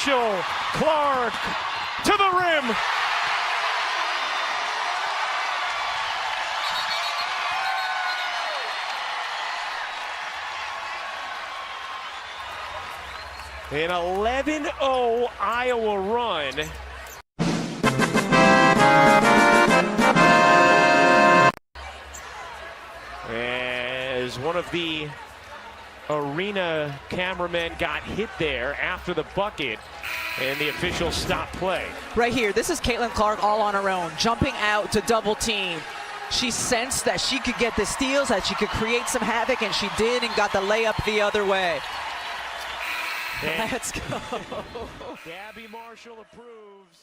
Marshall, Clark to the rim. An 11-0 Iowa run. As one of the arena cameramen got hit there after the bucket, and the officials stopped play. Right here, this is Caitlin Clark all on her own, jumping out to double team. She sensed that she could get the steals, that she could create some havoc, and she did, and got the layup the other way. And let's go. Gabby Marshall approves.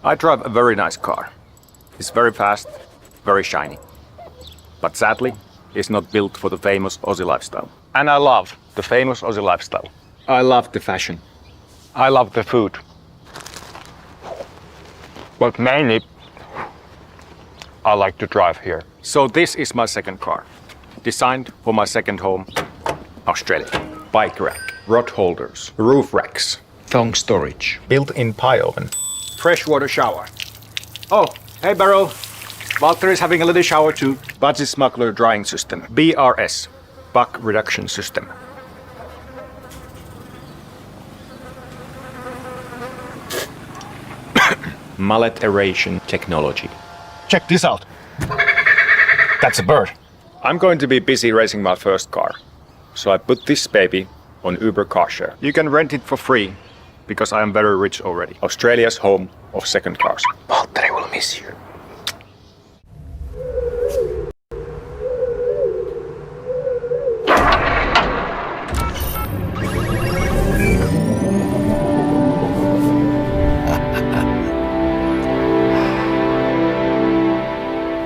I drive a very nice car. It's very fast, very shiny. But sadly, it's not built for the famous Aussie lifestyle. And I love the famous Aussie lifestyle. I love the fashion. I love the food. But mainly, I like to drive here. So this is my second car. Designed for my second home, Australia. Bike rack, rod holders, roof racks, thong storage, built-in pie oven, freshwater shower. Oh, hey Barrel. Valtteri is having a little shower too. Budgie Smuggler drying system. BRS, buck reduction system. Mullet aeration technology. Check this out. That's a bird. I'm going to be busy racing my first car, so I put this baby on Uber Carshare. You can rent it for free, because I am very rich already. Australia's home of second cars. Valtteri will miss you.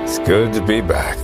It's good to be back.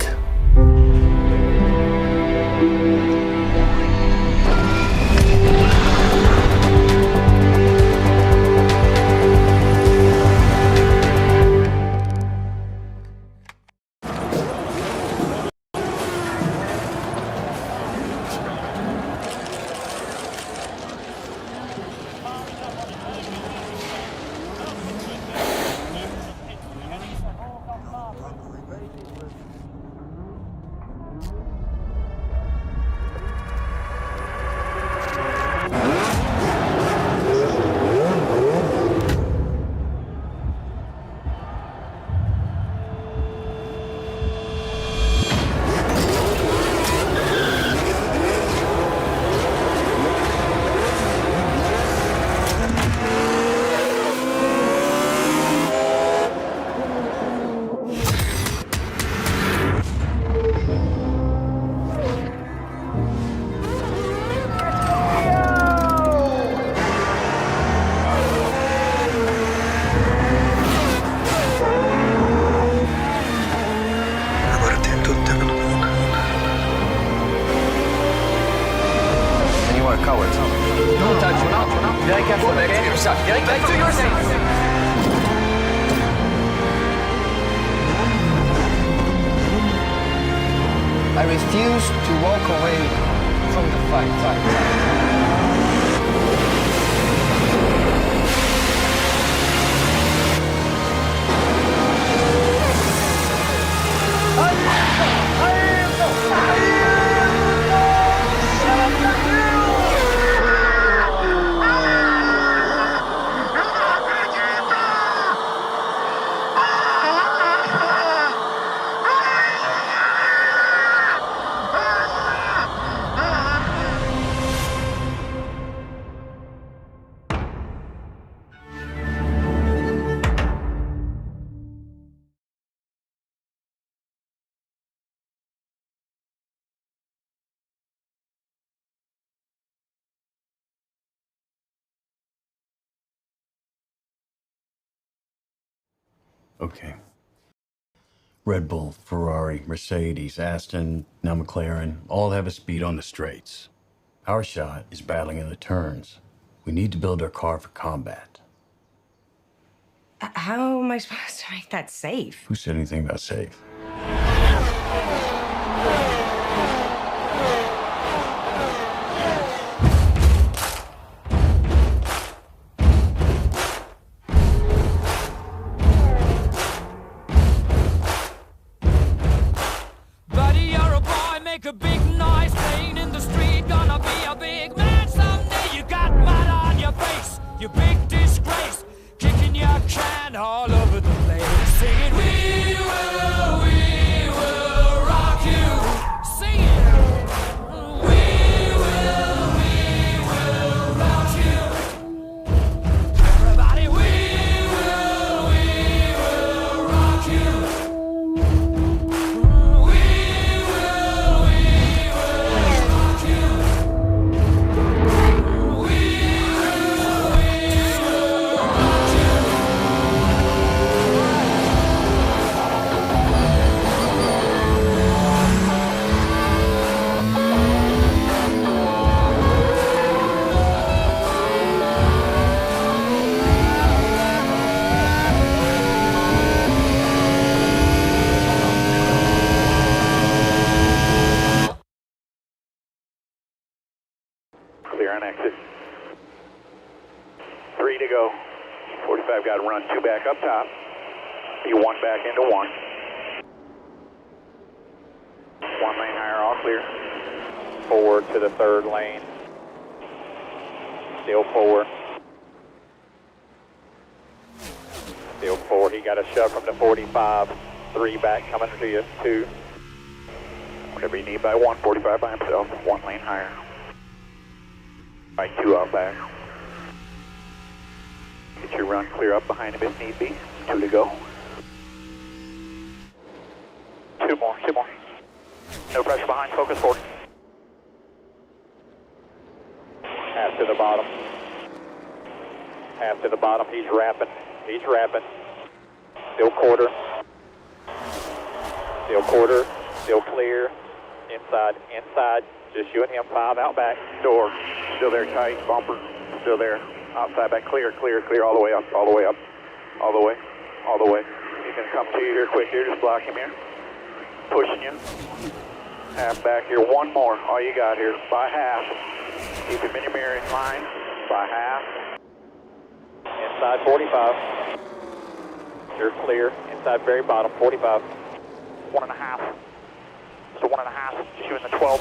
I refuse to walk away from the fight. Okay. Red Bull, Ferrari, Mercedes, Aston, now McLaren, all have a speed on the straights. Our shot is battling in the turns. We need to build our car for combat. How am I supposed to make that safe? Who said anything about safe? Buddy, you're a boy, make a big noise, playing in the street, gonna be a big man someday. You got mud on your face, you big disgrace, kicking your can all over the place, singing, we will rock you, singing, we will rock you. Everybody, we will rock you. Clear on exit. 3 to go. 45 got to run. 2 back up top. You 1 back into 1. 1 lane higher, all clear. Forward to the 3rd lane. Still forward. Still forward. He got a shove from the 45. 3 back coming to you. 2. Whatever you need by 1. 45 by himself. 1 lane higher. By 2 out back. Get your run clear up behind him if need be. 2 to go. 2 more, 2 more. No pressure behind, focus forward. Half to the bottom. Half to the bottom, he's wrapping. He's wrapping. Still quarter. Still quarter. Still clear. Inside, inside. Just you and him, 5 out back. Door. Still there tight. Bumper. Still there. Outside back. Clear, clear, clear. All the way up. All the way up. All the way. All the way. He's going to come to you here quick here. Just block him here. Pushing you. Half back here. 1 more. All you got here. By half. Keep him in your mirror in line. By half. Inside 45. You're clear. Inside very bottom. 45. 1.5. So 1.5. Just you in the 12.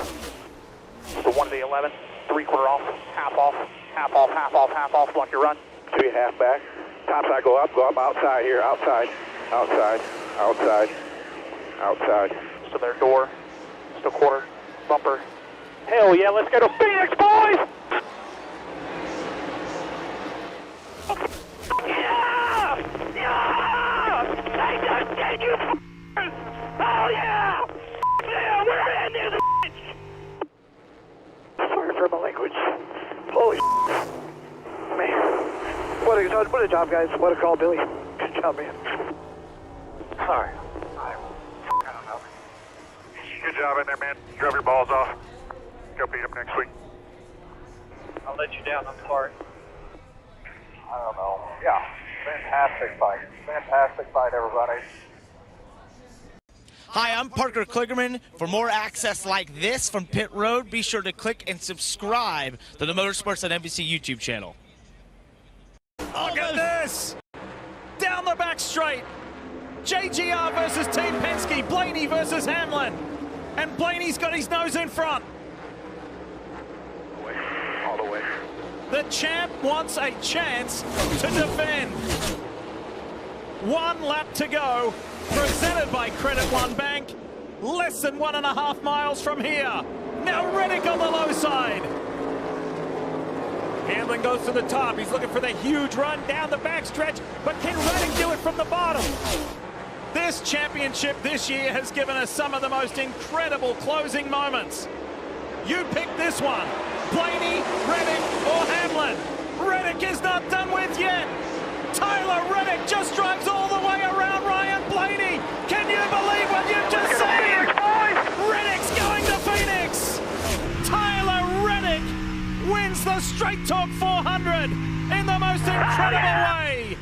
So 1 to the 11. 3/4 off. Half off. Half off. Half off. Half off. Block your run. 2 half back. Top side. Go up. Go up. Outside here. Outside. Outside. Outside. Outside. So their door. Still quarter. Bumper. Hell yeah. Let's go to Phoenix, boys. Yeah! Yeah! They just did you. Oh yeah! Yeah, we're in there, the bitch! Sorry for my language. Holy man. What a job, guys. What a call, Billy. Good job, man. Sorry. I don't know. Good job in there, man. Drove your balls off. Go beat them next week. I'll let you down. I'm sorry. I don't know. Yeah. Fantastic fight. Fantastic fight, everybody. Hi, I'm Parker Kligerman. For more access like this from Pit Road, be sure to click and subscribe to the Motorsports on NBC YouTube channel. Look at this! Down the back straight. JGR versus Team Penske. Blaney versus Hamlin. And Blaney's got his nose in front. All the way. The champ wants a chance to defend. 1 lap to go. Presented by Credit One Bank. Less than 1.5 miles from here. Now Reddick on the low side. Hamlin goes to the top. He's looking for the huge run down the backstretch. But can Reddick do it from the bottom? This championship this year has given us some of the most incredible closing moments. You pick this one. Blaney, Reddick, or Hamlin. Reddick is not done with yet. Tyler Reddick just drives all the way around Ryan Blaney. Can you believe what you've just seen? Reddick's going to Phoenix. Tyler Reddick wins the Straight Talk 400 in the most incredible way.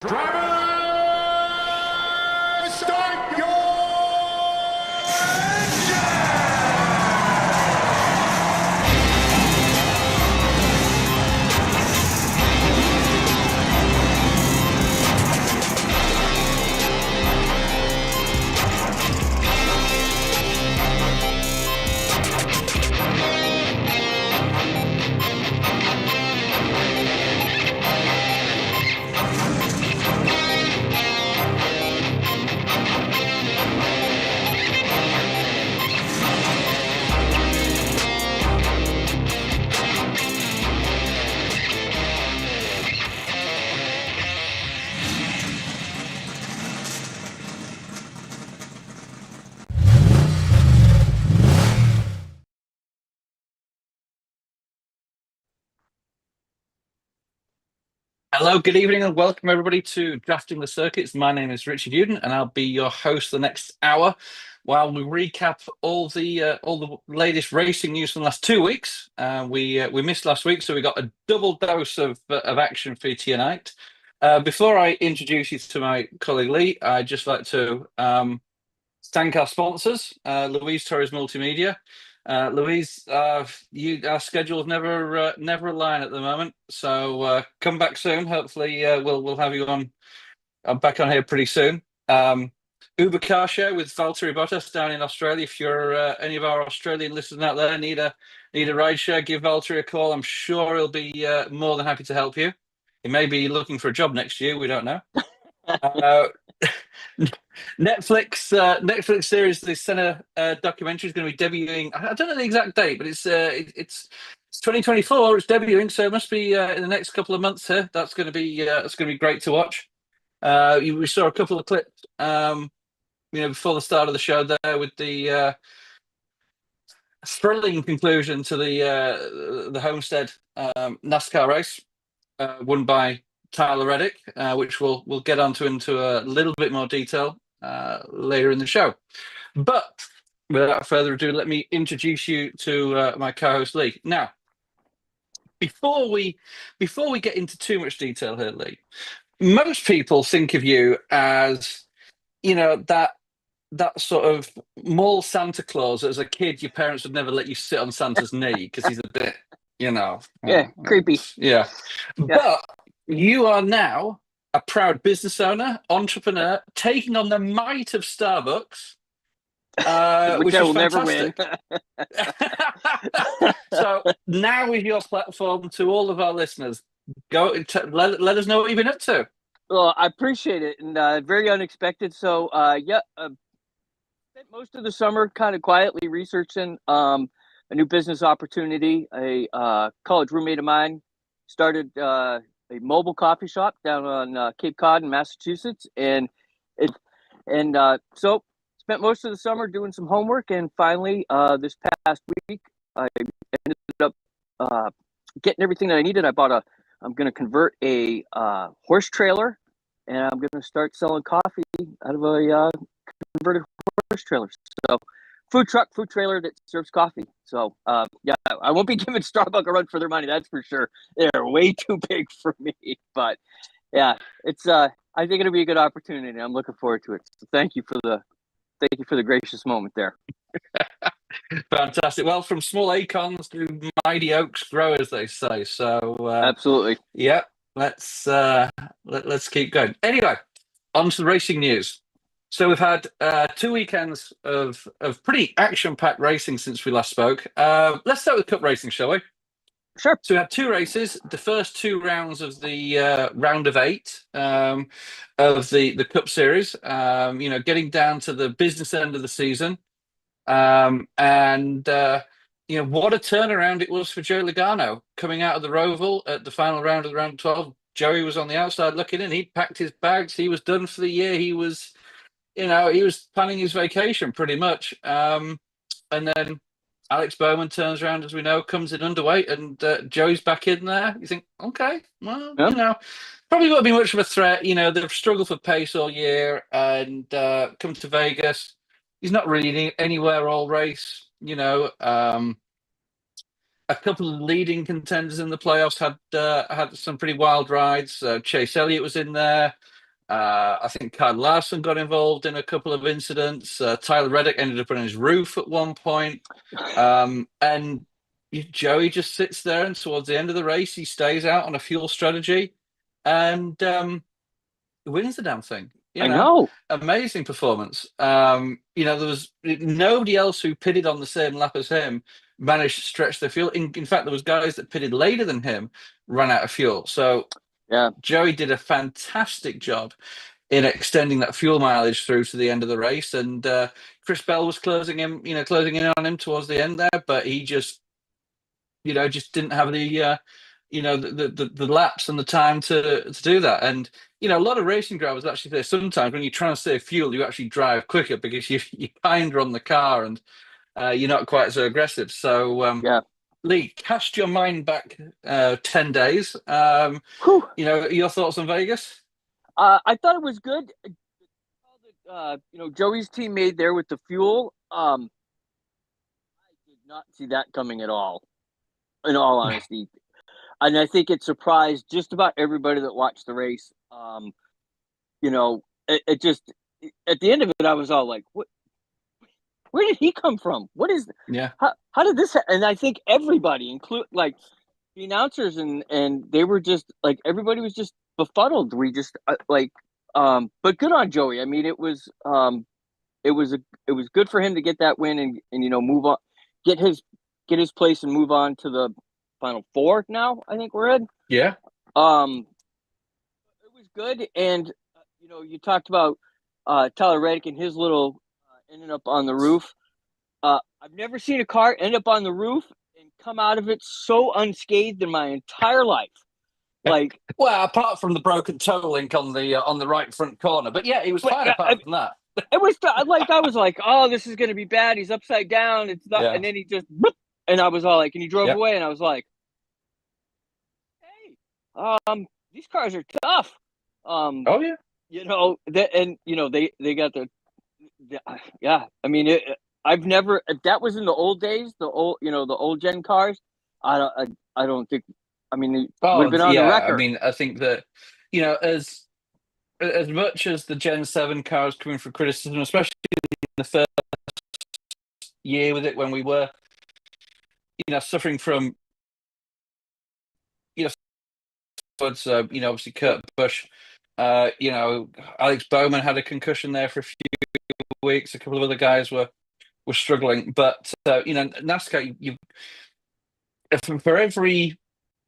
Drivers, start your Hello, good evening, and welcome everybody to Drafting the Circuits. My name is Richard Uden, and I'll be your host the next hour while we recap all the latest racing news from the last 2 weeks. We missed last week, so we got a double dose of action for you tonight. Before I introduce you to my colleague Lee, I'd just like to thank our sponsors, Louise Torres Multimedia. Louise, our schedules never align at the moment, so come back soon. Hopefully, we'll have you on back on here pretty soon. Uber Carshare with Valtteri Bottas down in Australia. If you're any of our Australian listeners out there need a ride share, give Valtteri a call. I'm sure he'll be more than happy to help you. He may be looking for a job next year. We don't know. Netflix series, the Senna documentary is going to be debuting. I don't know the exact date, but it's 2024. It's debuting, so it must be in the next couple of months here. That's going to be great to watch. We saw a couple of clips, before the start of the show there with the thrilling conclusion to the Homestead NASCAR race, won by Tyler Reddick, which we'll get onto into a little bit more detail later in the show. But without further ado, let me introduce you to my co-host Lee. Now, before we get into too much detail here, Lee, most people think of you as, that sort of mall Santa Claus. As a kid, your parents would never let you sit on Santa's knee because he's a bit, creepy. Yeah. But you are now a proud business owner, entrepreneur, taking on the might of Starbucks, which I is will never fantastic. win. So now is your platform to all of our listeners. Go let us know what you've been up to. Well, I appreciate it, and very unexpected. So, spent most of the summer kind of quietly researching a new business opportunity. A college roommate of mine started a mobile coffee shop down on Cape Cod in Massachusetts, and so spent most of the summer doing some homework, and finally this past week I ended up getting everything that I needed. I'm going to convert a horse trailer, and I'm going to start selling coffee out of a converted horse trailer. So food trailer that serves coffee. So I won't be giving Starbucks a run for their money, that's for sure. They're way too big for me. But yeah, it's I think it'll be a good opportunity, and I'm looking forward to it. So thank you for the gracious moment there. Fantastic. Well, from small acorns to mighty oaks grow, as they say. So absolutely. Yeah, let's keep going. Anyway, on to the racing news. So we've had 2 weekends of pretty action-packed racing since we last spoke. Let's start with Cup racing, shall we? Sure. So we had 2 races. The first 2 rounds of the round of 8 of the Cup Series. Getting down to the business end of the season, and what a turnaround it was for Joey Lagano coming out of the Roval at the final round of the round 12. Joey was on the outside looking in. He'd packed his bags. He was done for the year. He was planning his vacation pretty much. And then Alex Bowman turns around, as we know, comes in underweight, and Joey's back in there. You think, okay, well, probably won't be much of a threat. They've struggled for pace all year, and come to Vegas, he's not really anywhere all race. A couple of leading contenders in the playoffs had some pretty wild rides. Chase Elliott was in there. I think Kyle Larson got involved in a couple of incidents. Tyler Reddick ended up on his roof at one point. And Joey just sits there, and towards the end of the race, he stays out on a fuel strategy and wins the damn thing. I know. Amazing performance. There was nobody else who pitted on the same lap as him managed to stretch their fuel. In fact, there was guys that pitted later than him ran out of fuel. So yeah, Joey did a fantastic job in extending that fuel mileage through to the end of the race. And Chris Bell was closing in on him towards the end there, but he just didn't have the the laps and the time to do that. And a lot of racing drivers actually say sometimes when you try and save fuel, you actually drive quicker because you kinder on the car and you're not quite so aggressive. So Lee, cast your mind back 10 days. Your thoughts on Vegas? I thought it was good. Joey's team made there with the fuel. I did not see that coming at all, in all honesty. And I think it surprised just about everybody that watched the race. It just, at the end of it, I was all like, what? Where did he come from? What is? Yeah. How did this? And I think everybody, include like the announcers, and they were just like, everybody was just befuddled. We just but good on Joey. I mean, it was good for him to get that win and move on, get his place and move on to the Final Four. Now I think we're in. Yeah. It was good, and you talked about Tyler Reddick and his little ending up on the roof. I've never seen a car end up on the roof and come out of it so unscathed in my entire life. Like, well, apart from the broken toe link on the right front corner, but yeah, he was fine apart from that. It was like I was like, oh, this is going to be bad. He's upside down. It's not, and then he just, and I was all like, and he drove away, and I was like, hey, these cars are tough. Oh yeah, they got yeah. I mean, I've never. If that was in the old days, the old gen cars. I don't think. I mean, it would have been on the record. I mean, I think that as much as the Gen 7 cars coming for criticism, especially in the first year with it, when we were suffering from obviously Kurt Busch, Alex Bowman had a concussion there for a few weeks. A couple of other guys were struggling, but NASCAR, for every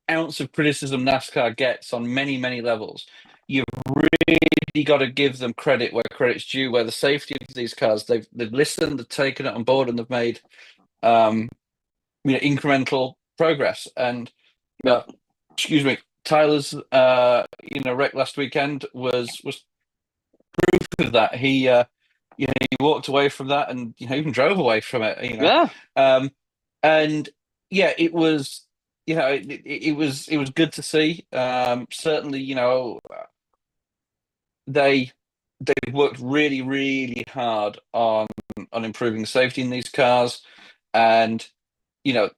ounce of criticism NASCAR gets on many, many levels, you've really got to give them credit where credit's due, where the safety of these cars, they've listened, they've taken it on board, and they've made incremental progress. And Tyler's wreck last weekend was proof of that. He he walked away from that and even drove away from it. And it was. It was good to see. Certainly, they worked really, really hard on improving the safety in these cars, and testament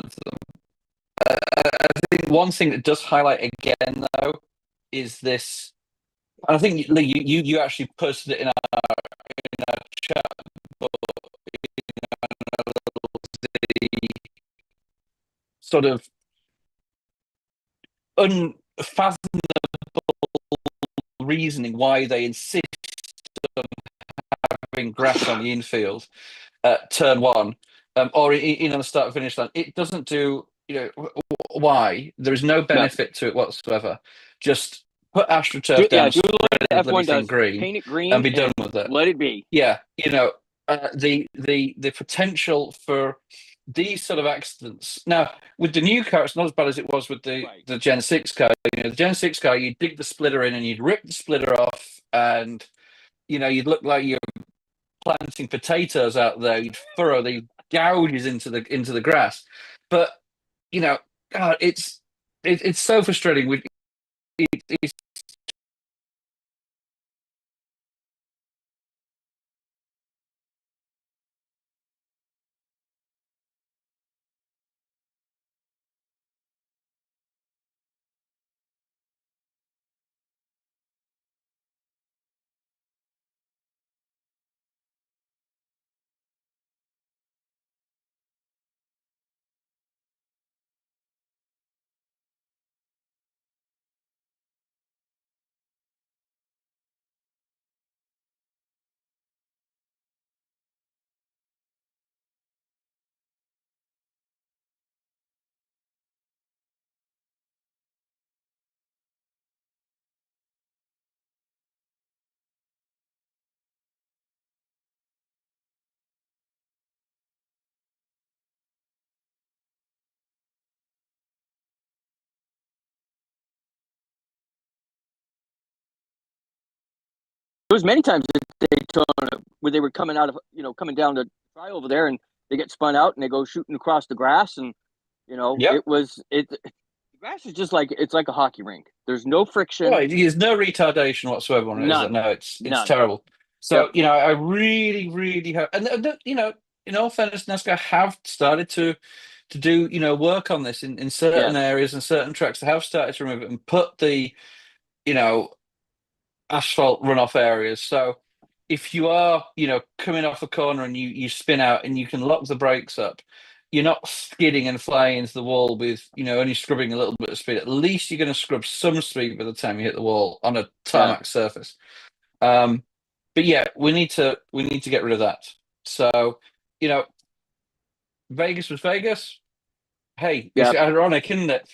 to them. I think one thing that does highlight again though is this. And I think Lee, you actually posted it in our chat. Sort of unfathomable reasoning why they insist on having grass on the infield at turn one, or in on the start and finish line. It doesn't do why. There is no benefit to it whatsoever. Just put AstroTurf down, do what the F1 does. Green, paint it green, and be done with it. Let it be. Yeah, the potential for these sort of accidents. Now, with the new car, it's not as bad as it was with the Gen 6 car. The Gen 6 car, you'd dig the splitter in and you'd rip the splitter off, and you'd look like you're planting potatoes out there. You'd furrow the gouges into the grass. But God, it's so frustrating. It's was many times at Daytona where they were coming out of, coming down the try over there, and they get spun out and they go shooting across the grass, and Yep. the grass is just like, it's like a hockey rink. There's no friction. Right, there's no retardation whatsoever on it. None. Is it? No, it's None. terrible. So Yep. I really, really hope, and in all fairness, NASCAR have started to do work on this in certain areas and certain tracks. They have started to remove it and put the asphalt runoff areas. So if you are coming off a corner and you spin out and you can lock the brakes up, you're not skidding and flying into the wall with only scrubbing a little bit of speed. At least you're going to scrub some speed by the time you hit the wall on a tarmac surface. But yeah, we need to get rid of that. So Vegas was Vegas. Hey, it's ironic, isn't it?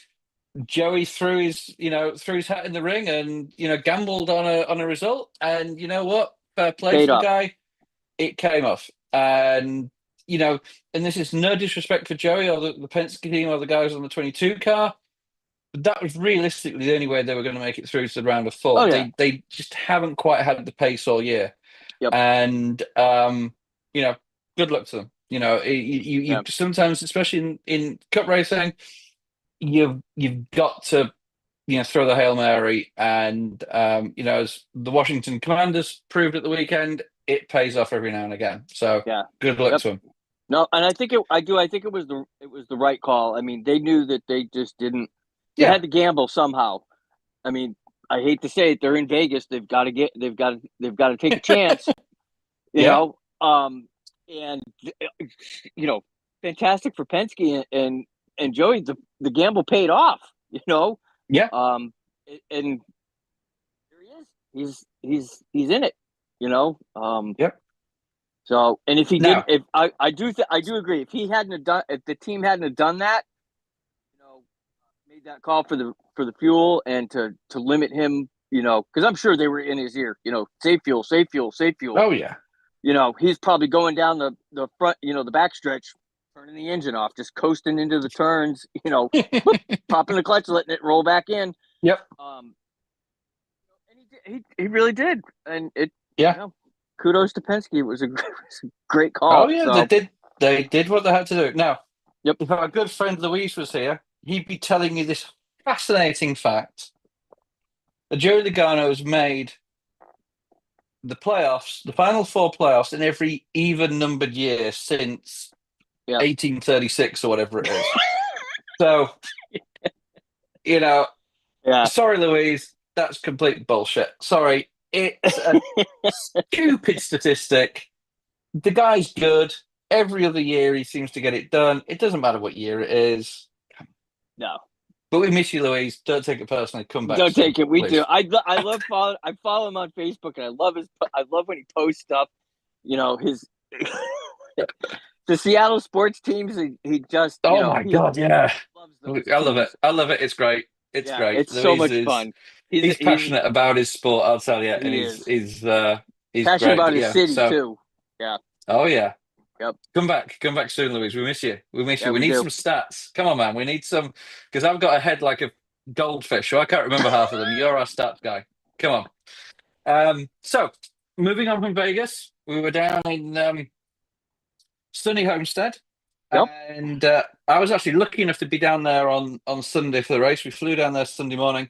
Joey threw his hat in the ring and gambled on a result, and you know what? Fair play to the guy. It came off, and and this is no disrespect for Joey or the Penske team or the guys on the 22 car, but that was realistically the only way they were going to make it through to the round of 4. They just haven't quite had the pace all year, and good luck to them. You sometimes, especially in cup racing, you've got to throw the Hail Mary, and as the Washington Commanders proved at the weekend, it pays off every now and again. So good luck to them. No, and I think it was the right call. I mean, they knew that they just didn't. They had to gamble somehow. I mean, I hate to say it, they're in Vegas. They've got to take a chance. And fantastic for Penske and Joey. The gamble paid off. Yeah. And there he is. He's in it. Yep. So, and if he didn't, I do agree. If the team hadn't done that, made that call for the fuel and to limit him, because I'm sure they were in his ear, save fuel, save fuel, save fuel. Oh yeah. He's probably going down the front, the backstretch, turning the engine off, just coasting into the turns, popping the clutch, letting it roll back in. Yep. And he really did, and it. Yeah. Kudos to Penske. It was a great call. Oh yeah, so. They did what they had to do. Now, if our good friend Luis was here, he'd be telling you this fascinating fact that Joey Lagano has made the playoffs, the final 4 playoffs in every even-numbered year since 1836 or whatever it is. So, sorry, Louise, that's complete bullshit. Sorry, it's a stupid statistic. The guy's good. Every other year he seems to get it done. It doesn't matter what year it is. No. But we miss you, Louise. Don't take it personally. Come back. Don't take it. We please. do. I love follow. I follow him on Facebook, and I love when he posts stuff. His the Seattle sports teams. He just. My God! Yeah. I love it. I love it. It's great. It's great. It's so much fun. He's passionate about his sport. I'll tell you, and he's passionate great. about his city too. Yeah. Oh yeah. Yep. Come back soon, Louise. We miss you. We miss you. We need do. some stats. Come on, man. We need some, because I've got a head like a goldfish, so I can't remember half of them. You're our stats guy. Come on. So moving on from Vegas, we were down in sunny Homestead, and I was actually lucky enough to be down there on Sunday for the race. We flew down there Sunday morning.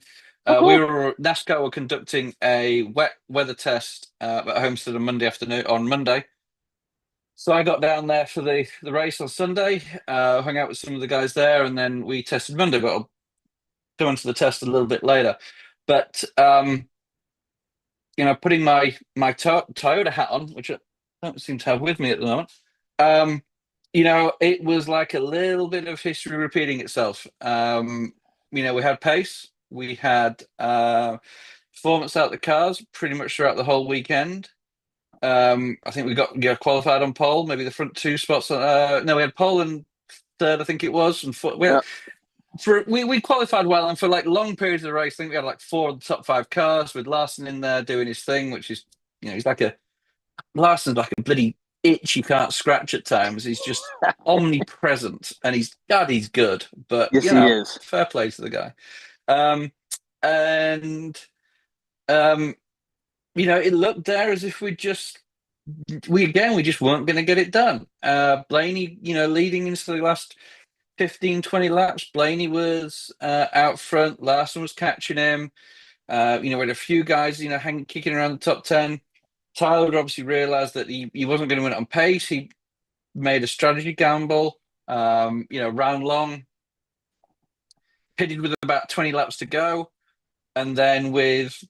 NASCAR were conducting a wet weather test at Homestead on Monday. So I got down there for the race on Sunday, hung out with some of the guys there, and then we tested Monday, but I'll go into the test a little bit later. But, putting my Toyota hat on, which I don't seem to have with me at the moment, it was like a little bit of history repeating itself. We had pace. We had performance out of the cars pretty much throughout the whole weekend. I think we got qualified on pole, maybe the front 2 spots. No, we had pole and third, I think it was. And we qualified well, and for like long periods of the race, I think we had like 4 of the top 5 cars with Larson in there doing his thing, which is, Larson's like a bloody itch you can't scratch at times. He's just omnipresent, and he's good, but yes, he is. Fair play to the guy. it looked there as if we just weren't going to get it done. Blaney, leading into the last 15, 20 laps, Blaney was out front. Larson was catching him. We had a few guys, kicking around the top 10. Tyler would obviously realised that he wasn't going to win it on pace. He made a strategy gamble, ran long, pitted with about 20 laps to go. And then with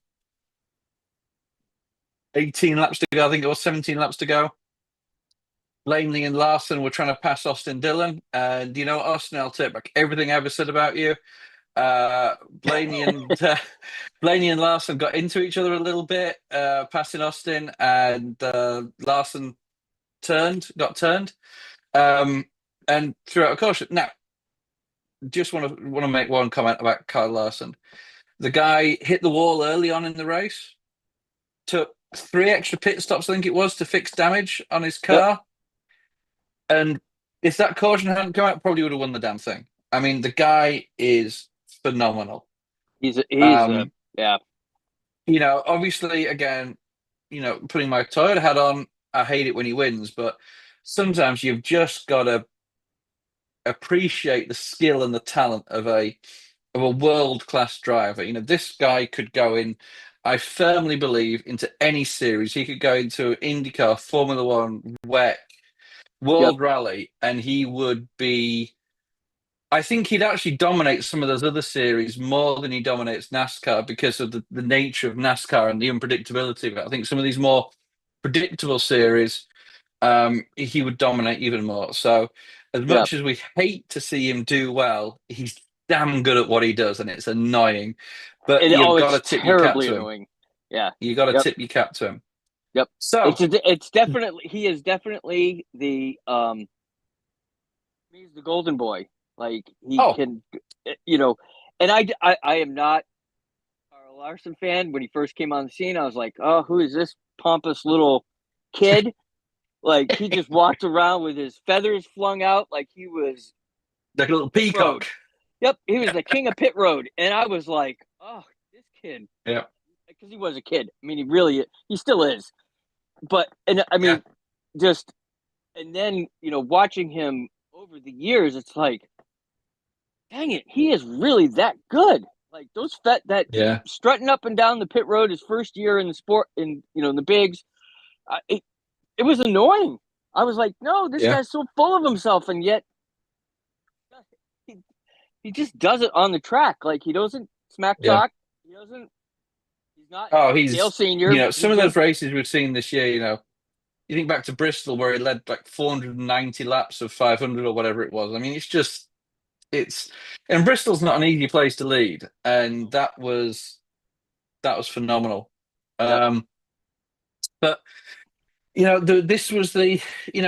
18 laps to go, I think it was 17 laps to go, Blaney and Larson were trying to pass Austin Dillon. And, Austin, I'll take back everything I ever said about you. Blaney and Larson got into each other a little bit, passing Austin, and Larson got turned, and threw out a caution. Now, just want to make one comment about Kyle Larson. The guy hit the wall early on in the race, took 3 extra pit stops, I think it was, to fix damage on his car. Yep. And if that caution hadn't come out, probably would have won the damn thing. I mean, the guy is phenomenal. Yeah. Obviously, again, putting my Toyota hat on, I hate it when he wins, but sometimes you've just got to appreciate the skill and the talent of a world-class driver. This guy could go in, I firmly believe, into any series. He could go into IndyCar, Formula One, WEC, World Rally, and he would be... I think he'd actually dominate some of those other series more than he dominates NASCAR because of the nature of NASCAR and the unpredictability of it. I think some of these more predictable series, he would dominate even more. So as much as we hate to see him do well, he's damn good at what he does, and it's annoying. But you've got to tip your cap to him. Yeah. You got to tip your cap to him. Yep. So it's definitely, he is definitely the he's the golden boy. Like he can, and I am not a Carl Larson fan. When he first came on the scene, I was like, oh, who is this pompous little kid? Like he just walked around with his feathers flung out like he was like a little peacock. Yep, he was the king of pit road, and I was like, oh, this kid. Yeah, because he was a kid. I mean, he still is. But and I mean, and then watching him over the years, it's like, dang it, he is really that good. Like those strutting up and down the pit road his first year in the sport, in the bigs, it was annoying. I was like, no, this guy's so full of himself, and yet he just does it on the track. Like he doesn't smack talk. He doesn't. He's not. Oh, he's Dale Senior. Some of those races we've seen this year. You think back to Bristol where he led like 490 laps of 500 or whatever it was. I mean, and Bristol's not an easy place to lead, and that was phenomenal. But this was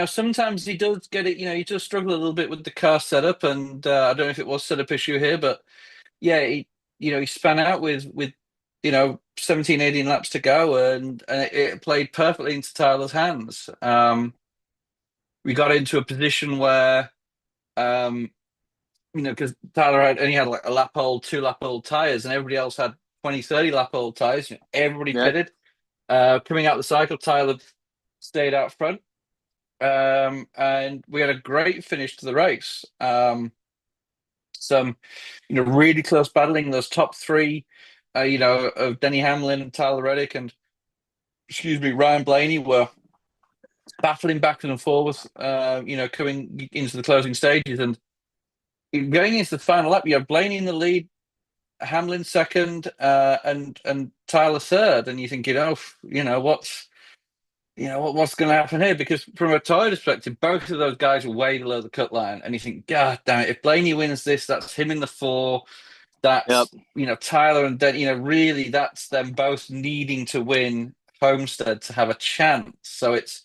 sometimes he does get it. He does struggle a little bit with the car setup, and I don't know if it was setup issue here, but he span out with 17, 18 laps to go, and it played perfectly into Tyler's hands. We got into a position where, because Tyler only had like a lap old, 2 lap old tires, and everybody else had 20, 30 lap old tires. Everybody pitted. Coming out the cycle, Tyler stayed out front, and we had a great finish to the race. Some, really close battling. Those top 3, of Denny Hamlin and Tyler Reddick and, Ryan Blaney were battling back and forth, coming into the closing stages. And going into the final lap, you have Blaney in the lead, Hamlin second, and Tyler third. And you're thinking, what's going to happen here? Because from a Toyota perspective, both of those guys are way below the cut line. And you think, God damn it, if Blaney wins this, that's him in the 4. That's, Tyler and Den, really that's them both needing to win Homestead to have a chance. So it's,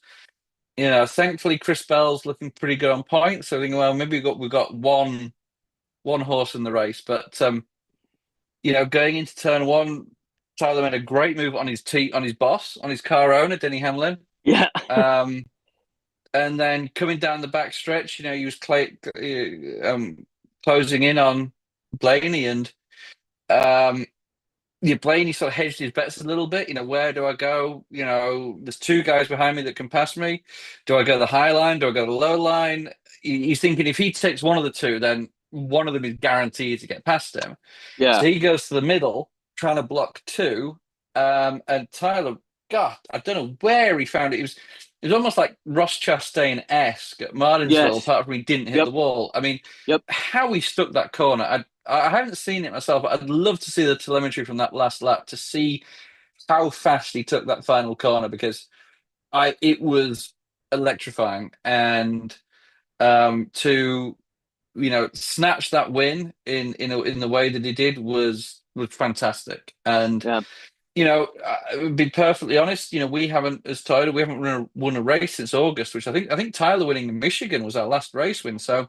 thankfully Chris Bell's looking pretty good on point. So I think, well, maybe we've got one horse in the race. But, going into turn 1, Tyler made a great move on his boss, on his car owner, Denny Hamlin. Yeah. And then coming down the back stretch, he was closing in on Blaney, and Blaney sort of hedged his bets a little bit. Where do I go? There's two guys behind me that can pass me. Do I go the high line? Do I go the low line? He's thinking if he takes one of the two, then one of them is guaranteed to get past him. Yeah. So he goes to the middle, trying to block two. And Tyler, God, I don't know where he found it. It was almost like Ross Chastain-esque at Martinsville, apart from he didn't hit the wall. I mean, how he stuck that corner. I haven't seen it myself, but I'd love to see the telemetry from that last lap to see how fast he took that final corner, because it was electrifying. And to snatch that win in the way that he did was fantastic. And be perfectly honest, we haven't, as Toyota, we haven't won a race since August, which I think Tyler winning in Michigan was our last race win. So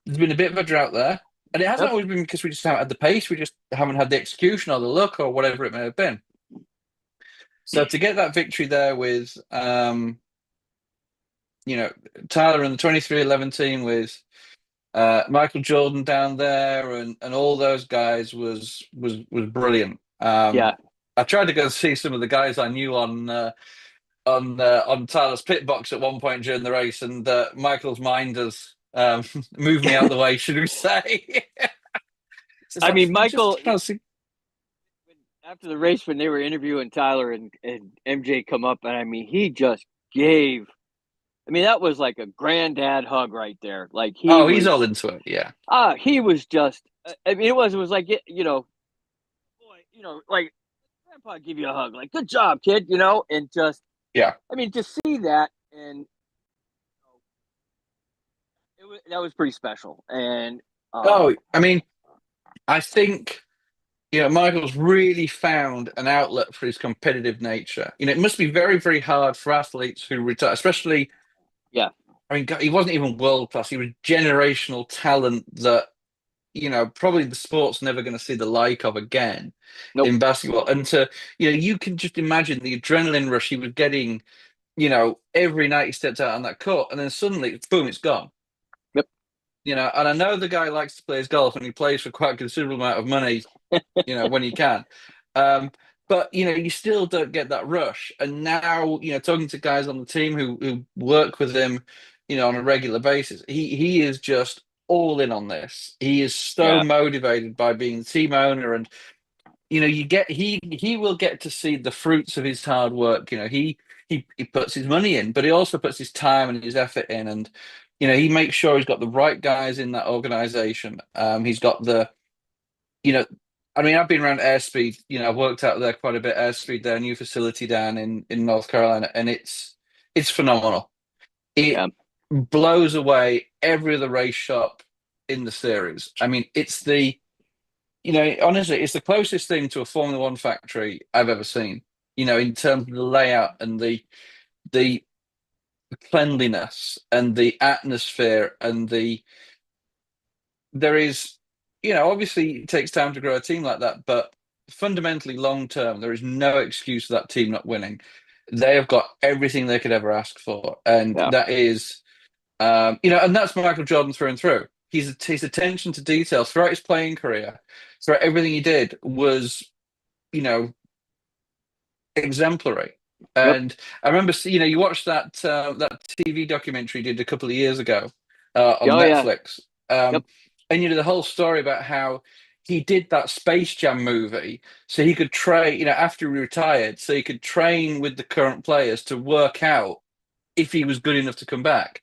there's been a bit of a drought there. And it hasn't always been because we just haven't had the pace, we just haven't had the execution or the look or whatever it may have been. So to get that victory there with, Tyler and the 2311 team with Michael Jordan down there and all those guys was brilliant. I tried to go see some of the guys I knew on Tyler's pit box at one point during the race, and Michael's minders moved me out of the way, should we say? I mean, Michael, after the race when they were interviewing Tyler and MJ come up, and I mean, he just gave. I mean, that was like a granddad hug right there. Like he's all into it, yeah. He was just. I mean, it was like like Grandpa give you a hug, like good job, kid, and just I mean, to see that and that was pretty special. And I mean, I think Michael's really found an outlet for his competitive nature. It must be very, very hard for athletes who retire, especially. Yeah, I mean, he wasn't even world class. He was generational talent that probably the sport's never going to see the like of again in basketball. And you can just imagine the adrenaline rush he was getting, every night he stepped out on that court, and then suddenly, boom, it's gone. Yep. And I know the guy likes to play his golf, and he plays for quite a considerable amount of money, when he can. But you still don't get that rush. And now, talking to guys on the team who work with him, on a regular basis, he is just all in on this. He is so motivated by being the team owner, and he will get to see the fruits of his hard work. He puts his money in, but he also puts his time and his effort in, and he makes sure he's got the right guys in that organization. He's got the I mean, I've been around Airspeed. I've worked out there quite a bit. Airspeed, their new facility down in North Carolina, and it's phenomenal. It blows away every other race shop in the series. I mean, it's honestly, it's the closest thing to a Formula One factory I've ever seen. In terms of the layout and the cleanliness and the atmosphere and there is. Obviously it takes time to grow a team like that, but fundamentally long term, there is no excuse for that team not winning. They have got everything they could ever ask for. And that is, and that's Michael Jordan through and through. His attention to detail throughout his playing career, throughout everything he did was, exemplary. And I remember, you watched that TV documentary he did a couple of years ago on Netflix. And the whole story about how he did that Space Jam movie so he could train, after he retired, so he could train with the current players to work out if he was good enough to come back.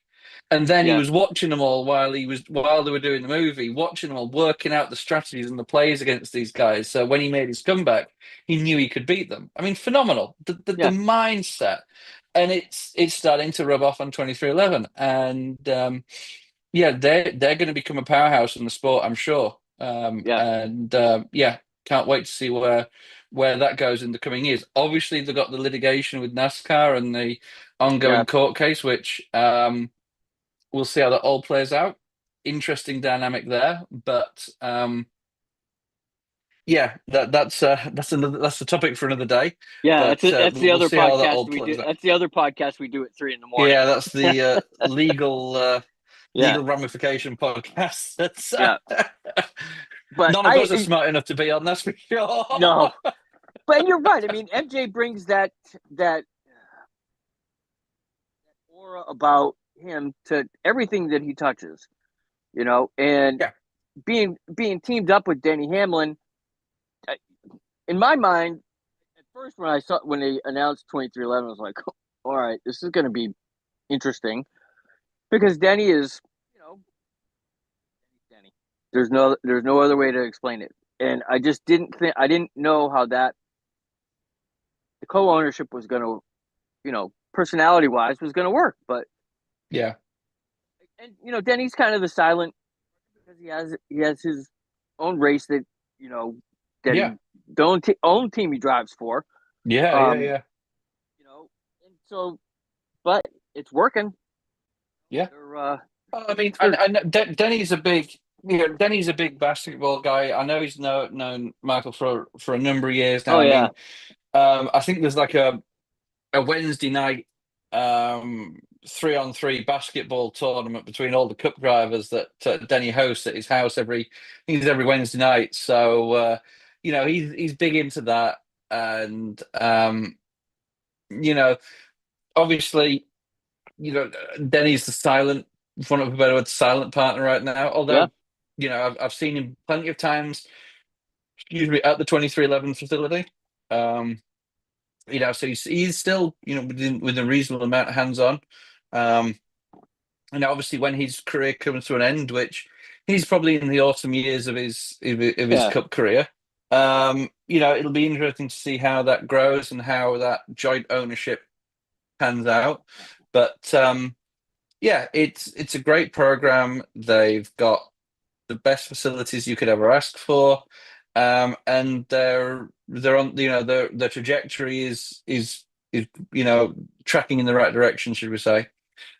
And then he was watching them all while they were doing the movie, watching them all, working out the strategies and the plays against these guys. So when he made his comeback, he knew he could beat them. I mean, phenomenal. The mindset. And it's starting to rub off on 2311. And they're going to become a powerhouse in the sport, I'm sure. And can't wait to see where that goes in the coming years. Obviously, they've got the litigation with NASCAR and the ongoing court case, which we'll see how that all plays out. Interesting dynamic there, but that's the topic for another day. Yeah, but, that's the other podcast we do. That's the other podcast we do at 3 a.m. Yeah, that's the legal ramification podcast. but None of us are smart enough to be on, that's for sure. No, but you're right. I mean, MJ brings that aura about him to everything that he touches, you know. And being teamed up with Denny Hamlin, in my mind, at first when they announced 2311, I was like, all right, this is going to be interesting, because Denny is, you know, Denny. There's no other way to explain it. And I just didn't know how that the co-ownership was going to, you know, personality-wise was going to work. But yeah, and you know, Denny's kind of the silent, because he has his own race that, you know, the own team he drives for. Yeah. You know, and so, but it's working. Yeah. I mean, I Denny's a big, Denny's a big basketball guy. I know he's known Michael for a number of years now. Oh, yeah. I mean, I think there's like a Wednesday night 3-on-3 basketball tournament between all the cup drivers that Denny hosts at his house every Wednesday night. So you know, he's big into that, and you know, obviously, you know, Denny's the silent, for want of a better word, silent partner right now. Although, you know, I've seen him plenty of times, usually at the 2311 facility. You know, so he's still, you know, with a reasonable amount of hands-on. And obviously, when his career comes to an end, which he's probably in the autumn years of his cup career, you know, it'll be interesting to see how that grows and how that joint ownership pans out. But yeah, it's a great program. They've got the best facilities you could ever ask for, and they're on, you know, their trajectory is you know, tracking in the right direction, should we say?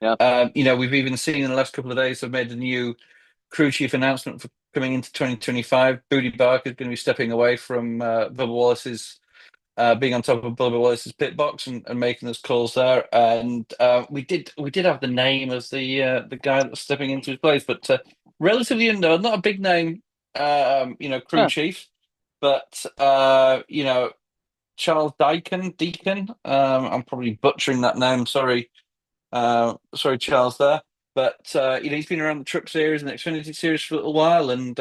Yeah. You know, we've even seen in the last couple of days they've made a new crew chief announcement for coming into 2025. Booty Barker is going to be stepping away from Bubba Wallace's. Being on top of Bubba Wallace's pit box and making those calls there, and we did have the name of the guy that was stepping into his place, but relatively unknown, not a big name, you know, crew chief, but you know, Charles Deacon. I'm probably butchering that name. Sorry, Charles there, but you know, he's been around the Truck Series and the Xfinity Series for a little while, and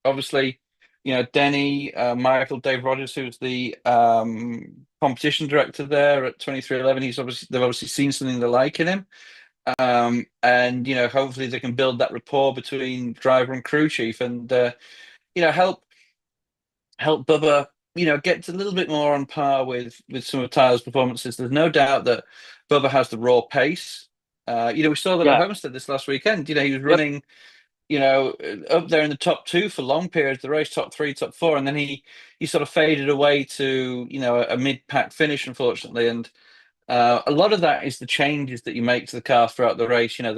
obviously, you know, Denny, Michael, Dave Rogers, who's the competition director there at 2311. They've obviously seen something they like in him, and you know, hopefully they can build that rapport between driver and crew chief, and you know, help Bubba, you know, get a little bit more on par with some of Tyler's performances. There's no doubt that Bubba has the raw pace. You know, we saw that at Homestead this last weekend. You know, he was running, you know, up there in the top two for long periods of the race, top three, top four, and then he sort of faded away to, you know, a mid-pack finish, unfortunately. And a lot of that is the changes that you make to the car throughout the race. You know,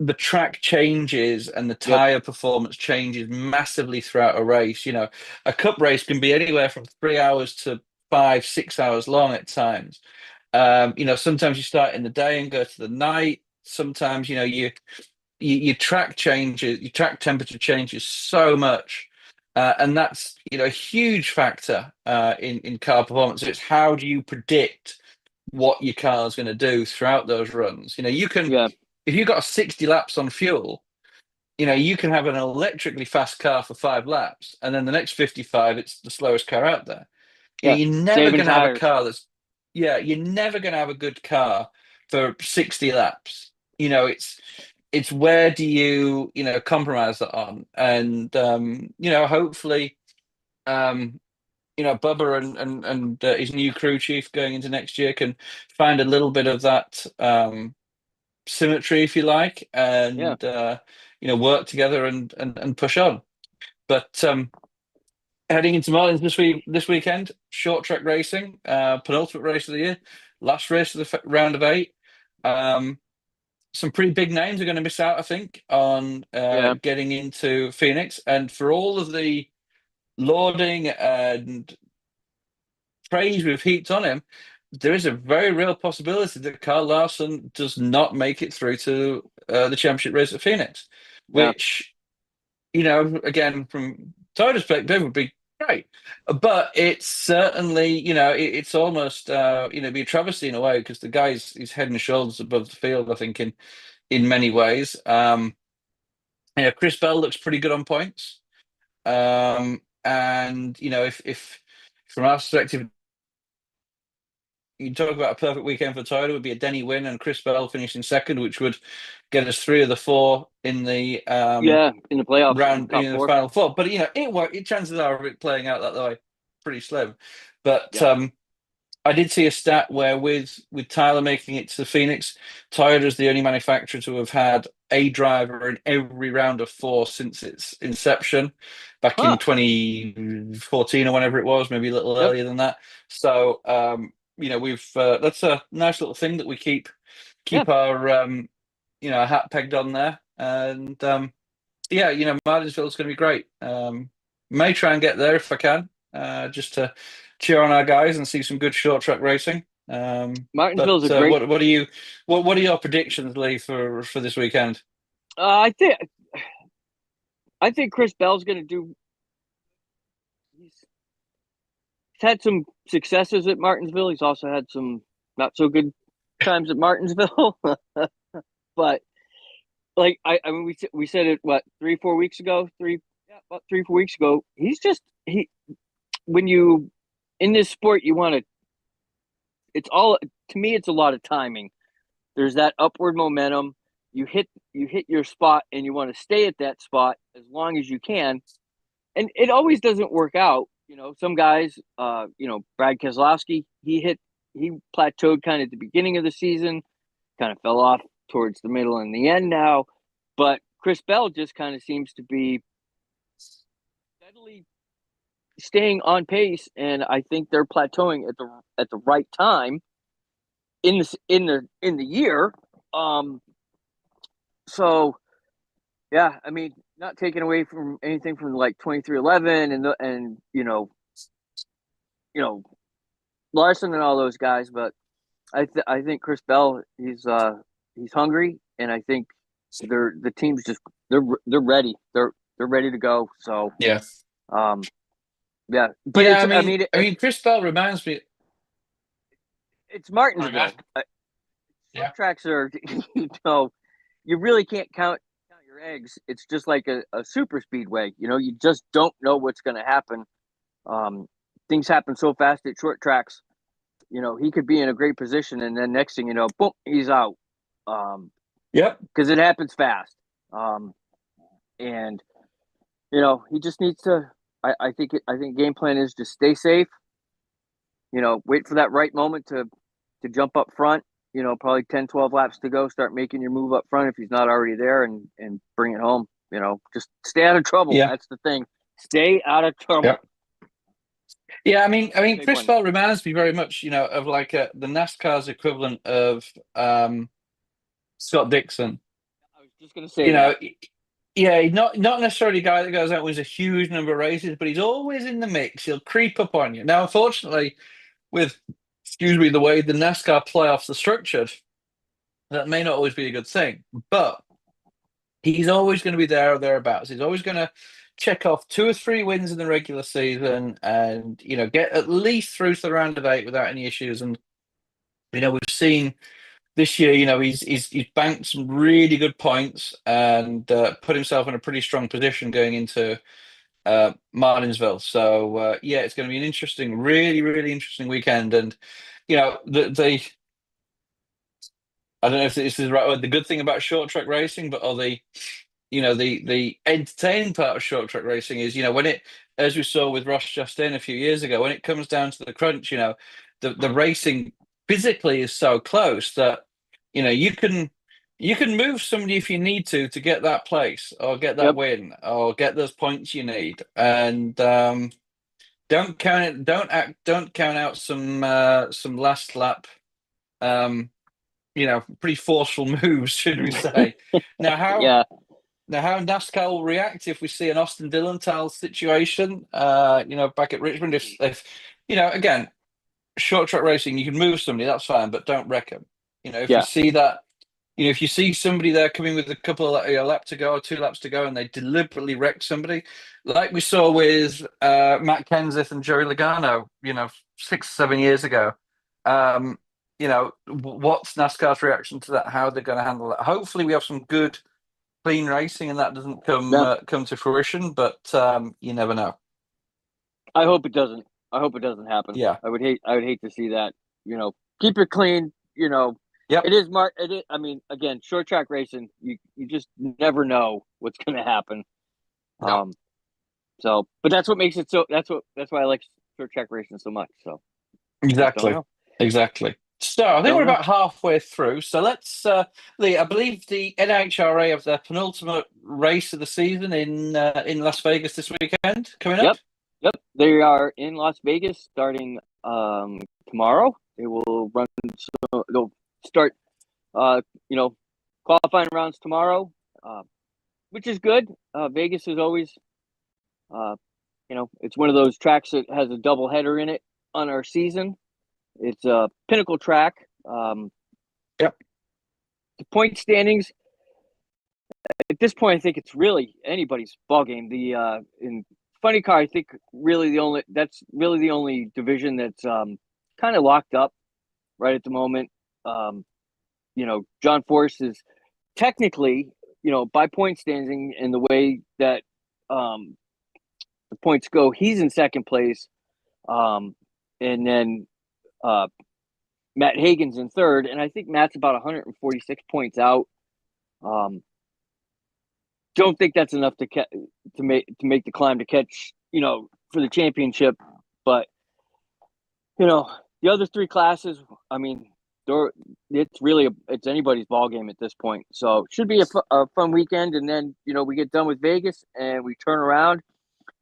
the track changes and the tire performance changes massively throughout a race. You know, a cup race can be anywhere from 3 hours to 5-6 hours long at times. You know, sometimes you start in the day and go to the night. Sometimes, you know, your track changes, your track temperature changes so much, and that's, you know, a huge factor in car performance. It's how do you predict what your car is going to do throughout those runs? You know, you can, if you've got 60 laps on fuel, you know, you can have an electrically fast car for 5 laps, and then the next 55, it's the slowest car out there. You're never going to have a car that's, you're never going to have a good car for 60 laps. You know, it's where do you, you know, compromise that on? And you know, hopefully, you know, Bubba and his new crew chief going into next year can find a little bit of that symmetry, if you like, and you know, work together and push on. But heading into Martins this weekend, short track racing, penultimate race of the year, last race of the round of 8. Some pretty big names are going to miss out, I think, on getting into Phoenix. And for all of the lauding and praise we've heaped on him, there is a very real possibility that Kyle Larson does not make it through to the championship race at Phoenix, which again, from Toyota's perspective, would be great. But it's certainly, it's almost, be a travesty in a way, because the guy's he's head and shoulders above the field, I think, in many ways. Chris Bell looks pretty good on points. And, if from our perspective, you talk about a perfect weekend for Toyota, would be a Denny win and Chris Bell finishing second, which would get us 3 of the 4 in the in the playoffs round, in the final 4. But chances are of it playing out that way pretty slim. But I did see a stat where with Tyler making it to Phoenix, Toyota is the only manufacturer to have had a driver in every round of 4 since its inception back in 2014 or whenever it was, maybe a little earlier than that. So we've that's a nice little thing that we keep our hat pegged on there. And Martinsville's going to be great. May try and get there if I can, just to cheer on our guys and see some good short track racing. Martinsville's a great. What are your predictions, Lee, for this weekend? I think Chris Bell's going to do. He's had some successes at Martinsville. He's also had some not so good times at Martinsville. But like I mean, we said it about 3-4 weeks ago. About 3-4 weeks ago. When you in this sport, you want to. It's all to me. It's a lot of timing. There's that upward momentum. You hit your spot, and you want to stay at that spot as long as you can. And it always doesn't work out. Some guys, Brad Keselowski, he plateaued kind of at the beginning of the season, kind of fell off towards the middle and the end now. But Chris Bell just kind of seems to be steadily staying on pace, and I think they're plateauing at the right time in the year. So yeah, I mean, not taking away from anything from like 2311 and Larson and all those guys, but I think Chris Bell, he's hungry, and I think the team's just they're ready. They're ready to go. So yeah. But yeah, I mean, Chris Bell reminds me. It's Martinsville. Tracks are, you really can't count your eggs. It's just like a super speedway. You just don't know what's going to happen. Things happen so fast at short tracks. He could be in a great position, and then next thing you know, boom, he's out. Because it happens fast. And he just needs to. I think game plan is just stay safe. Wait for that right moment to jump up front. Probably 10, 12 laps to go. Start making your move up front if he's not already there, and bring it home. Just stay out of trouble. Yeah. That's the thing. Stay out of trouble. Yep. Yeah, I mean, Chris Bell reminds me very much, of like the NASCAR's equivalent of Scott Dixon. I was just going to say, yeah, he's not necessarily a guy that goes out and wins a huge number of races, but he's always in the mix. He'll creep up on you. Now, unfortunately, with the way the NASCAR playoffs are structured, that may not always be a good thing. But he's always going to be there or thereabouts. He's always going to check off 2 or 3 wins in the regular season, and get at least through to the round of 8 without any issues. And we've seen this year, he's banked some really good points and put himself in a pretty strong position going into Martinsville. So it's going to be an interesting, really, really interesting weekend. And I don't know if this is the right word. The good thing about short track racing, but the entertaining part of short track racing is, when it, as we saw with Ross Chastain a few years ago, when it comes down to the crunch, the racing physically is so close that, you can move somebody if you need to get that place or get that win or get those points you need. And don't count out some last lap, pretty forceful moves, should we say. Now how NASCAR will react if we see an Austin Dillon situation, back at Richmond. If again, short track racing, you can move somebody, that's fine, but don't wreck them. If you see that if you see somebody there coming with a couple of a lap to go or 2 laps to go, and they deliberately wreck somebody, like we saw with Matt Kenseth and Joey Logano, 6 or 7 years ago. What's NASCAR's reaction to that? How they're going to handle that? Hopefully, we have some good, clean racing, and that doesn't come to fruition. But you never know. I hope it doesn't. I hope it doesn't happen. Yeah, I would hate to see that. Keep it clean. Yep. It is. I mean, again, short track racing. You just never know what's going to happen. No. But that's what makes it so. That's why I like short track racing so much. So. Exactly. So I think we're about halfway through. So let's, Lee. I believe the NHRA have their penultimate race of the season in Las Vegas this weekend coming up. Yep. They are in Las Vegas starting tomorrow. They will run. They'll start. Qualifying rounds tomorrow, which is good. Vegas is always, it's one of those tracks that has a double header in it on our season. It's a pinnacle track. Yep. The point standings at this point, I think it's really anybody's ball game. In funny car, I think that's really the only division that's kind of locked up right at the moment. John Force is technically, by point standing and the way that the points go, he's in second place, and then Matt Hagan's in third, and I think Matt's about 146 points out. Don't think that's enough to make the climb to catch, for the championship. But the other three classes, I mean, it's anybody's ball game at this point. So should be a fun weekend, and then we get done with Vegas and we turn around,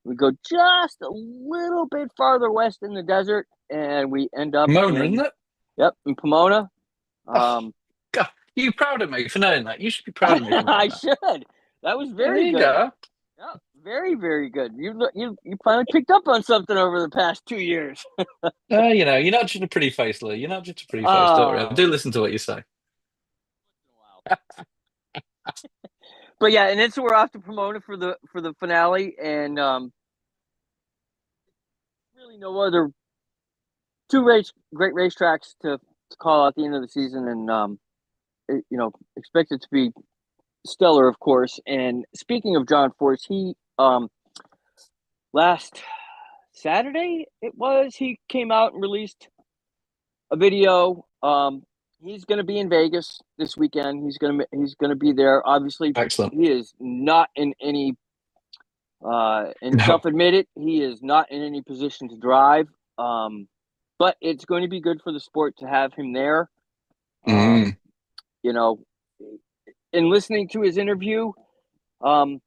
we go just a little bit farther west in the desert, and we end up Pomona, isn't it? Yep, in Pomona. God, are you proud of me for knowing that? You should be proud of me. I should. That was very good. Go. Yeah, very, very good. You finally picked up on something over the past 2 years. You're not just a pretty face, Lee. You're not just a pretty face. Don't worry. I do listen to what you say. But yeah, and then so we're off to Pomona for the finale, and really no other two great racetracks to call out the end of the season, and expect it to be stellar, of course. And speaking of John Force, he last Saturday he came out and released a video. He's going to be in Vegas this weekend. He's going to be there. Obviously, excellent. He is not in any self-admitted, he is not in any position to drive. But it's going to be good for the sport to have him there. In listening to his interview, for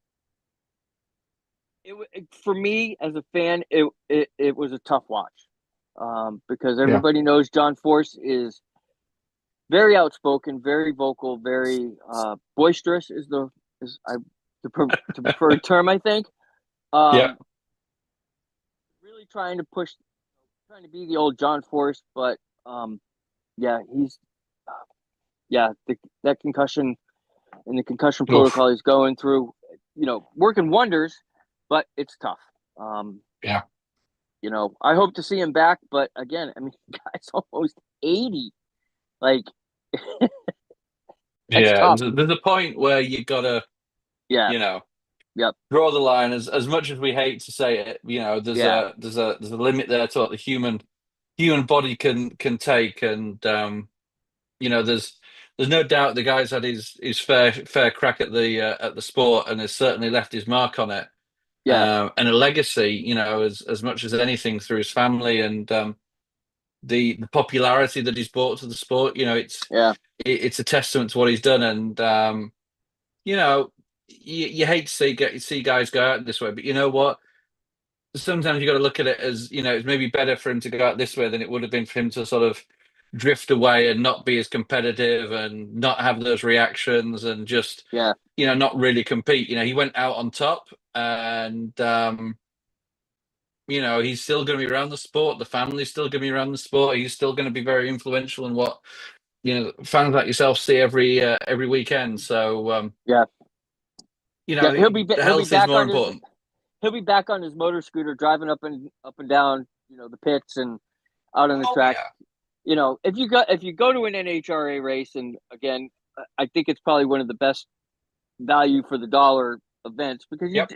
me as a fan, it was a tough watch, because everybody knows John Force is very outspoken, very vocal, very boisterous is the preferred term, I think. Really trying to be the old John Force, but he's that concussion and the concussion protocol he's going through, working wonders, but it's tough. I hope to see him back, but again, I mean, the guy's almost 80. Like, there's a point where you gotta, draw the line. As much as we hate to say it, there's a limit there to what the human body can take, and there's no doubt the guy's had his fair crack at the sport, and has certainly left his mark on it. And a legacy, as much as anything, through his family and the popularity that he's brought to the sport. It's a testament to what he's done, and you hate to see guys go out this way, but you know what? Sometimes you got to look at it as, it's maybe better for him to go out this way than it would have been for him to sort of drift away and not be as competitive and not have those reactions and just not really compete. He went out on top, and he's still going to be around the sport. The family's still going to be around the sport. He's still going to be very influential in what fans like yourself see every weekend. So yeah, he'll be the health is more important. He'll be back on his motor scooter, driving up and down, the pits and out on the track. Yeah. If you go to an NHRA race, and again, I think it's probably one of the best value for the dollar events, because a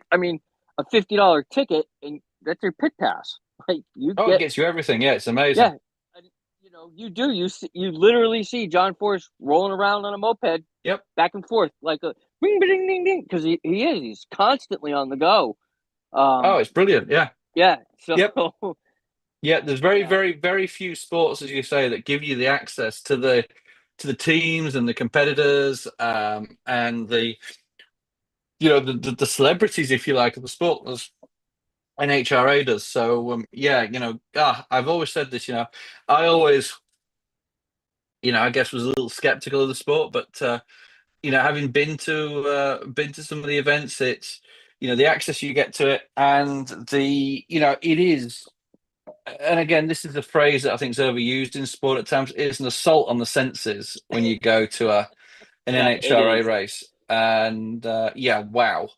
$50 ticket and that's your pit pass. Like it gets you everything. Yeah, it's amazing. Yeah, you literally see John Force rolling around on a moped. Yep, back and forth like a ding ding ding ding, because he's constantly on the go. It's brilliant. Yeah. So yeah, there's very, very, very few sports, as you say, that give you the access to the teams and the competitors, and the the celebrities, if you like, of the sport, as NHRA does. So I've always said this. I always, I guess was a little skeptical of the sport, but having been to some of the events, it's the access you get to it, and the it is. And again, this is a phrase that I think is overused in sport at times. It's an assault on the senses when you go to an NHRA race. And wow,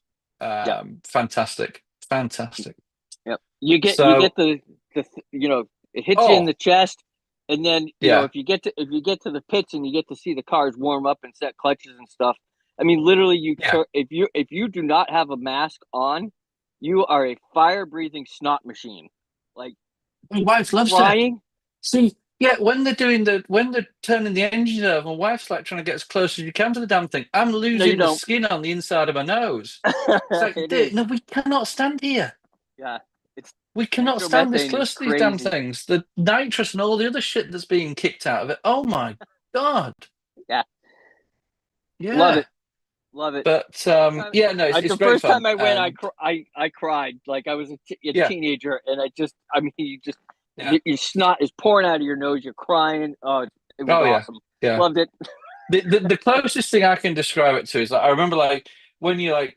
fantastic. Yep, you get the it hits you in the chest, and then if you get to the pits and you get to see the cars warm up and set clutches and stuff. I mean, literally, if you do not have a mask on, you are a fire breathing snot machine. Like, my wife loves it. See, when they're turning the engine over, my wife's like trying to get as close as you can to the damn thing. I'm losing the skin on the inside of my nose. It's like, no, we cannot stand here. Yeah, we cannot stand this close to these damn things. The nitrous and all the other shit that's being kicked out of it. Oh my god. Yeah. Love it. But it's the great first fun. time I went, I cried like I was a teenager, and your snot is pouring out of your nose. You're crying. Oh, it was awesome. Yeah. Loved it. The closest thing I can describe it to is I remember when you're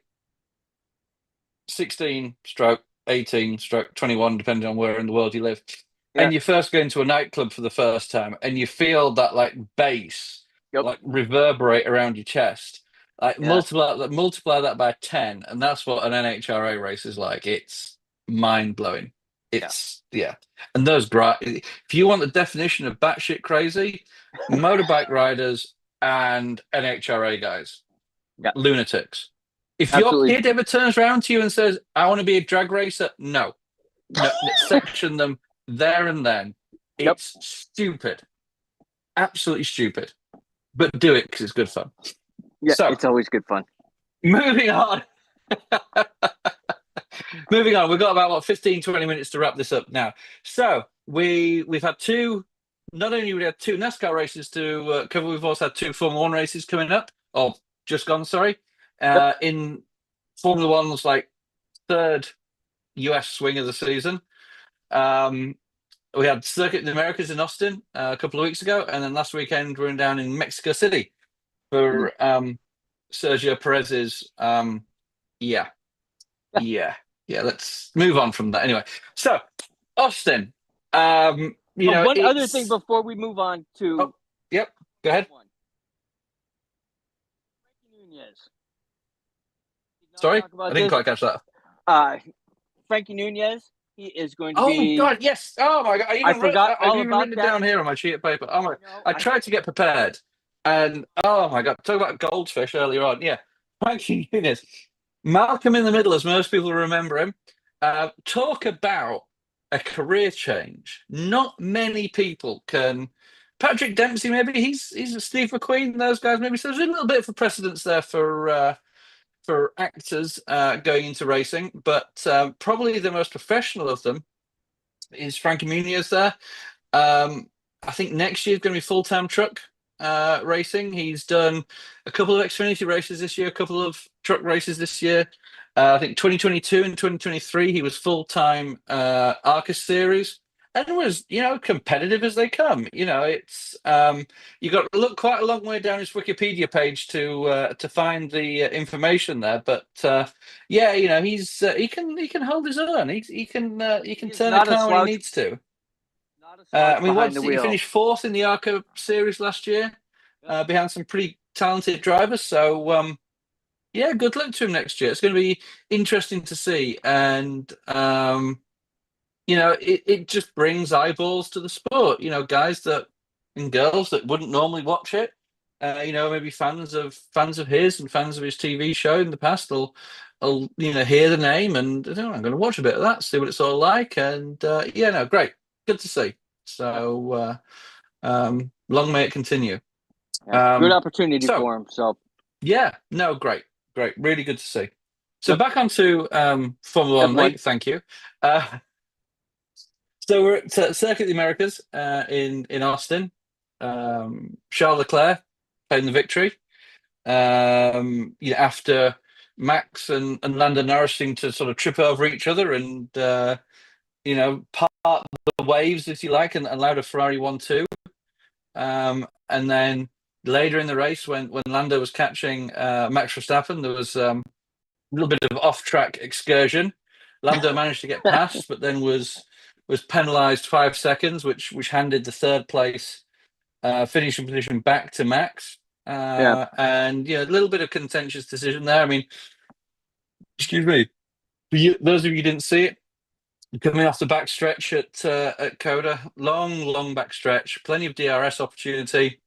16 stroke 18 stroke 21, depending on where in the world you live, and you first go into a nightclub for the first time, and you feel that bass reverberate around your chest. Multiply that by 10, and that's what an NHRA race is like. It's mind blowing. It's and those if you want the definition of batshit crazy, motorbike riders and NHRA guys, lunatics. If your kid ever turns around to you and says, "I want to be a drag racer," no, section them there and then. It's stupid, absolutely stupid, but do it because it's good fun. Yeah, it's always good fun. Moving on. We've got about 15, 20 minutes to wrap this up now. So we've had two. Not only we had two NASCAR races to cover, we've also had two Formula One races coming up, or just gone. Sorry, in Formula One's third US swing of the season. We had Circuit of the Americas in Austin a couple of weeks ago, and then last weekend we were down in Mexico City for Sergio Perez's. Let's move on from that anyway. So Austin, one other thing before we move on to go ahead. Sorry, I didn't quite catch that. Frankie Nunez, he is going to be. Oh my god, yes! Oh my god, I forgot all I've about written it down here on my sheet of paper. Oh my! I tried to get prepared, and oh my god, talk about goldfish earlier on. Yeah, Frankie Nunez, Malcolm in the Middle, as most people remember him. Talk about a career change. Not many people can. Patrick Dempsey, maybe he's a Steve McQueen. Those guys, maybe. So there's a little bit of a precedence there for actors going into racing, but probably the most professional of them is Frankie Muniz there. I think next year is going to be full-time truck racing. He's done a couple of Xfinity races this year, a couple of truck races this year. I think 2022 and 2023 he was full-time Arcus Series, and was competitive as they come. It's you got to look quite a long way down his Wikipedia page to find the information there. But he's he can hold his own. He can turn a car when he needs to. He finished fourth in the ARCA Series last year. behind some pretty talented drivers. So, yeah, good luck to him next year. It's going to be interesting to see. And, it just brings eyeballs to the sport. Guys that and girls that wouldn't normally watch it. Maybe fans of his and fans of his TV show in the past will hear the name and I'm going to watch a bit of that, see what it's all like. And great, good to see. So long may it continue. Good opportunity for him. So great, really good to see. So back onto Formula One, Lee. Thank you. So we're at Circuit of the Americas in Austin. Charles Leclerc claimed the victory. After Max and Lando Norris seemed to sort of trip over each other and part the waves, if you like, and allowed a Ferrari 1-2. And then later in the race, when Lando was catching Max Verstappen, there was a little bit of off-track excursion. Lando managed to get past, but then was penalised 5 seconds, which handed the third place finishing position back to Max. And a little bit of contentious decision there. I mean, excuse me, those of you who didn't see it, coming off the back stretch at Coda, long back stretch, plenty of DRS opportunity,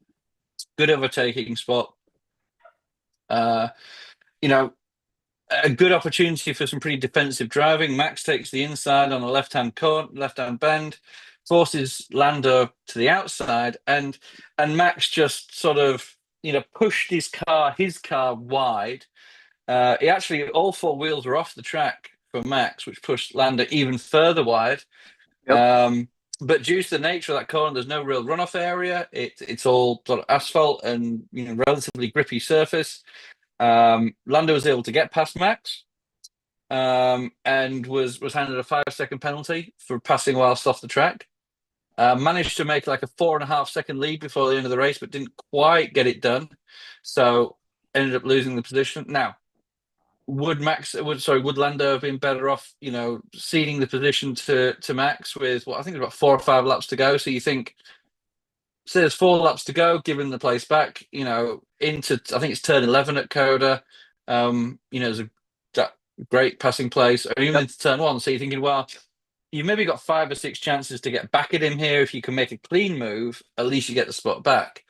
good overtaking spot. A good opportunity for some pretty defensive driving. Max takes the inside on a left-hand bend, forces Lando to the outside, and Max just sort of pushed his car wide. He actually, all four wheels were off the track for Max, which pushed Lando even further wide. Yep. But due to the nature of that corner, there's no real runoff area. It's all sort of asphalt and relatively grippy surface. Lando was able to get past Max and was handed a 5-second penalty for passing whilst off the track. Managed to make like a 4.5-second lead before the end of the race, but didn't quite get it done. So ended up losing the position. Now, would Lando have been better off, ceding the position to Max with I think there's about 4 or 5 laps to go. So you think, say there's 4 laps to go, giving the place back, into I think it's turn 11 at Coda. There's that great passing place, or even into turn 1. So you're thinking, well, you've maybe got 5 or 6 chances to get back at him here. If you can make a clean move, at least you get the spot back.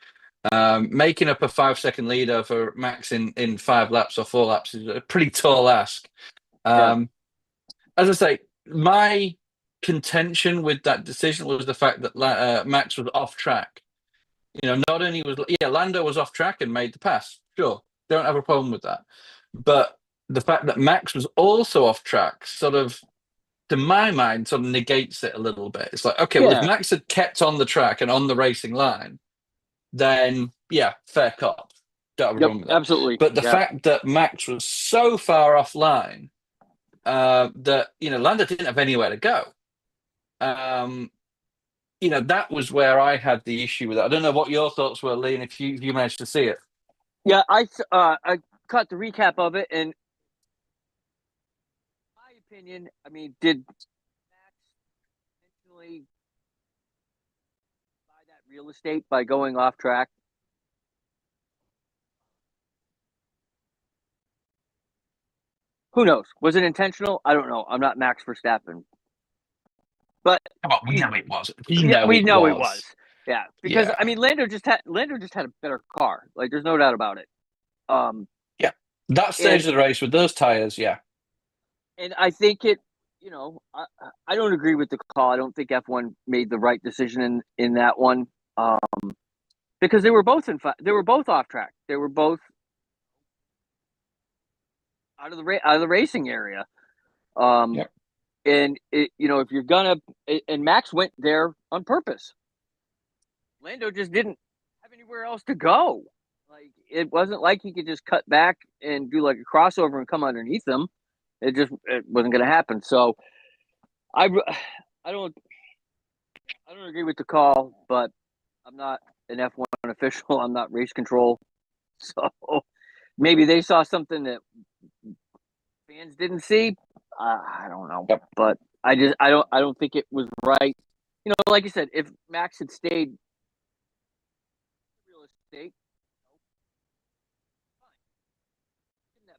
Making up a 5-second lead over Max in 5 laps or 4 laps is a pretty tall ask. As I say, my contention with that decision was the fact that Max was off track. Not only was Lando was off track and made the pass. Sure, don't have a problem with that. But the fact that Max was also off track sort of, to my mind, sort of negates it a little bit. It's like, okay, well, if Max had kept on the track and on the racing line, then fair cop. Don't have a problem with that. Absolutely. But the fact that Max was so far offline that Lando didn't have anywhere to go. That was where I had the issue with it. I don't know what your thoughts were, Lee, and if you managed to see it. Yeah, I caught the recap of it, and my opinion, I mean, did Max intentionally buy that real estate by going off track? Who knows? Was it intentional? I don't know. I'm not Max Verstappen. But we know it was. We know it was. Yeah, because I mean, Lando just had a better car. Like, there's no doubt about it. That stage of the race with those tires, And I think it. I don't agree with the call. I don't think F1 made the right decision in that one. Because they were both off track. They were both out of the racing area. And if you're gonna, and Max went there on purpose. Lando just didn't have anywhere else to go. Like, it wasn't like he could just cut back and do like a crossover and come underneath them. It wasn't going to happen. So I don't agree with the call, but I'm not an F1 official. I'm not race control. So maybe they saw something that fans didn't see. I don't know, but I don't think it was right. Like you said, if Max had stayed real estate,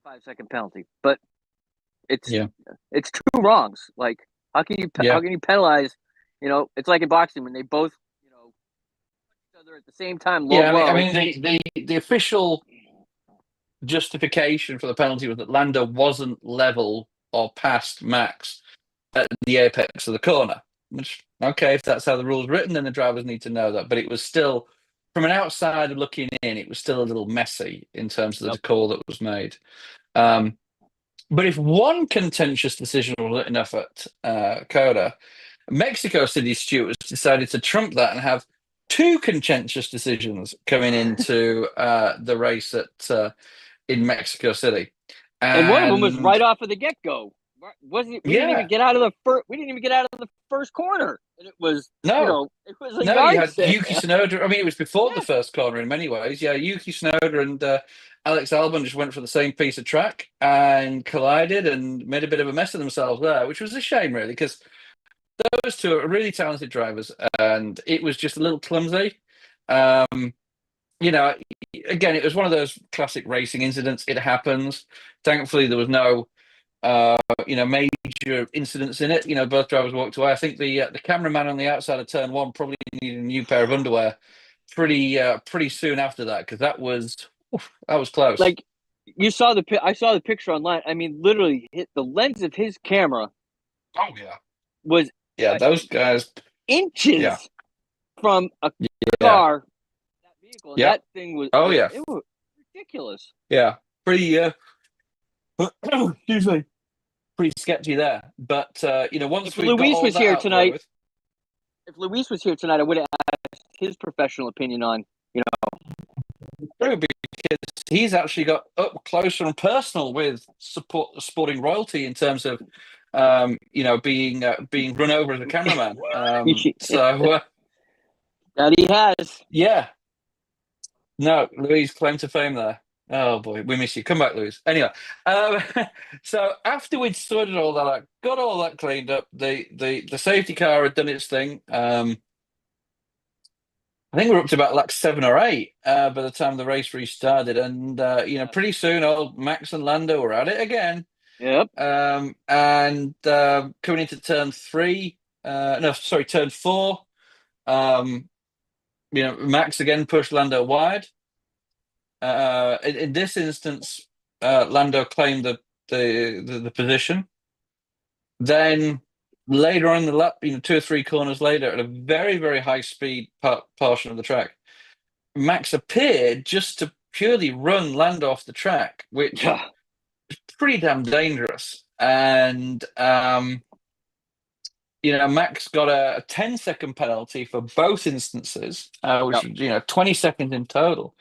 5-second penalty, but it's Yeah. it's two wrongs. Like, how can you penalize? You know, it's like in boxing when they both each other at the same time. Low Yeah, blow. I mean the official justification for the penalty was that Lando wasn't level or past Max at the apex of the corner. Which, okay, if that's how the rule's written, then the drivers need to know that. But it was still, from an outsider looking in, it was still a little messy in terms of the call that was made. But if one contentious decision was enough at Coda, Mexico City stewards decided to trump that and have two contentious decisions coming into the race at in Mexico City, and one of them was right off of the get-go. We didn't even get out of the first. We didn't even get out of the first corner, and it was it was a you had yardstick. Yuki Tsunoda. I mean, it was before the first corner in many ways. Yeah, Yuki Tsunoda and Alex Albon just went for the same piece of track and collided and made a bit of a mess of themselves there, which was a shame, really, because those two are really talented drivers, and it was just a little clumsy. You know, again, it was one of those classic racing incidents. It happens. Thankfully, there was no major incidents in it. You know, both drivers walked away. I think the cameraman on the outside of turn one probably needed a new pair of underwear pretty soon after that, because that was close. Like, I saw the picture online. I mean, literally, the lens of his camera. Oh yeah. Was those guys inches from a car. That vehicle. And that thing was. It was ridiculous. Yeah, pretty. Excuse me. Pretty sketchy there, but once if we Luis got was all here that tonight, with, if Luis was here tonight, I would have asked his professional opinion on true, because he's actually got up close and personal with sporting royalty in terms of being run over as a cameraman. So that he has. Yeah. No, Louise, claim to fame there. Oh boy, we miss you. Come back, Louise. Anyway, so after we'd sorted all that out, got all that cleaned up, the safety car had done its thing. I think we're up to about like 7 or 8 by the time the race restarted, and pretty soon old Max and Lando were at it again. Yep. And coming into turn 4. Max again pushed Lando wide. In this instance, Lando claimed the position. Then later on in the lap, 2 or 3 corners later, at a very, very high speed portion of the track, Max appeared just to purely run Lando off the track, which is pretty damn dangerous. And Max got a 10-second penalty for both instances, which 20 seconds in total.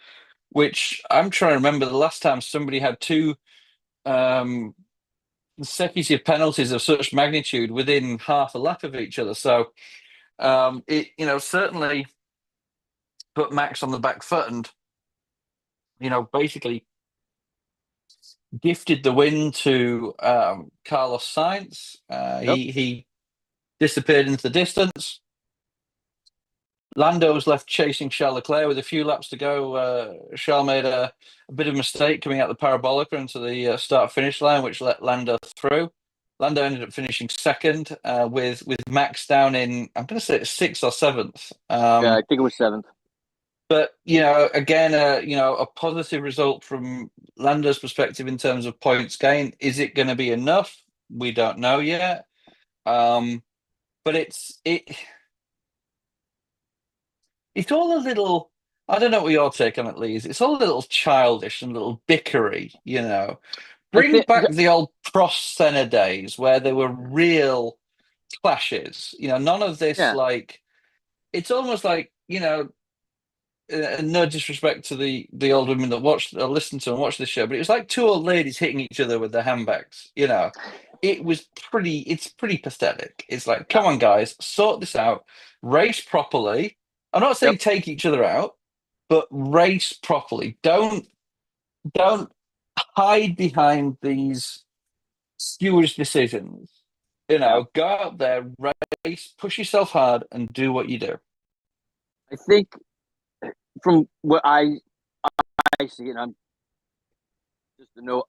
Which I'm trying to remember the last time somebody had 2 consecutive penalties of such magnitude within half a lap of each other. So it certainly put Max on the back foot, and basically gifted the win to Carlos Sainz. He disappeared into the distance. Lando was left chasing Charles Leclerc with a few laps to go. Charles made a bit of a mistake coming out the parabolica into the start-finish line, which let Lando through. Lando ended up finishing second with Max down in, I'm going to say it's 6th or 7th. I think it was 7th. But, again, a positive result from Lando's perspective in terms of points gain. Is it going to be enough? We don't know yet. But it's all a little, I don't know what your take on it, Lee. It's all a little childish and a little bickery, Bring back the old Prost Senna days where there were real clashes. None of this, it's almost like, no disrespect to the old women that watch or listen to and watch this show, but it was like 2 old ladies hitting each other with their handbags, It's pretty pathetic. It's like, come on, guys, sort this out, race properly. I'm not saying take each other out, but race properly. Don't hide behind these stewards' decisions. Go out there, race, push yourself hard, and do what you do. I think from what I see, and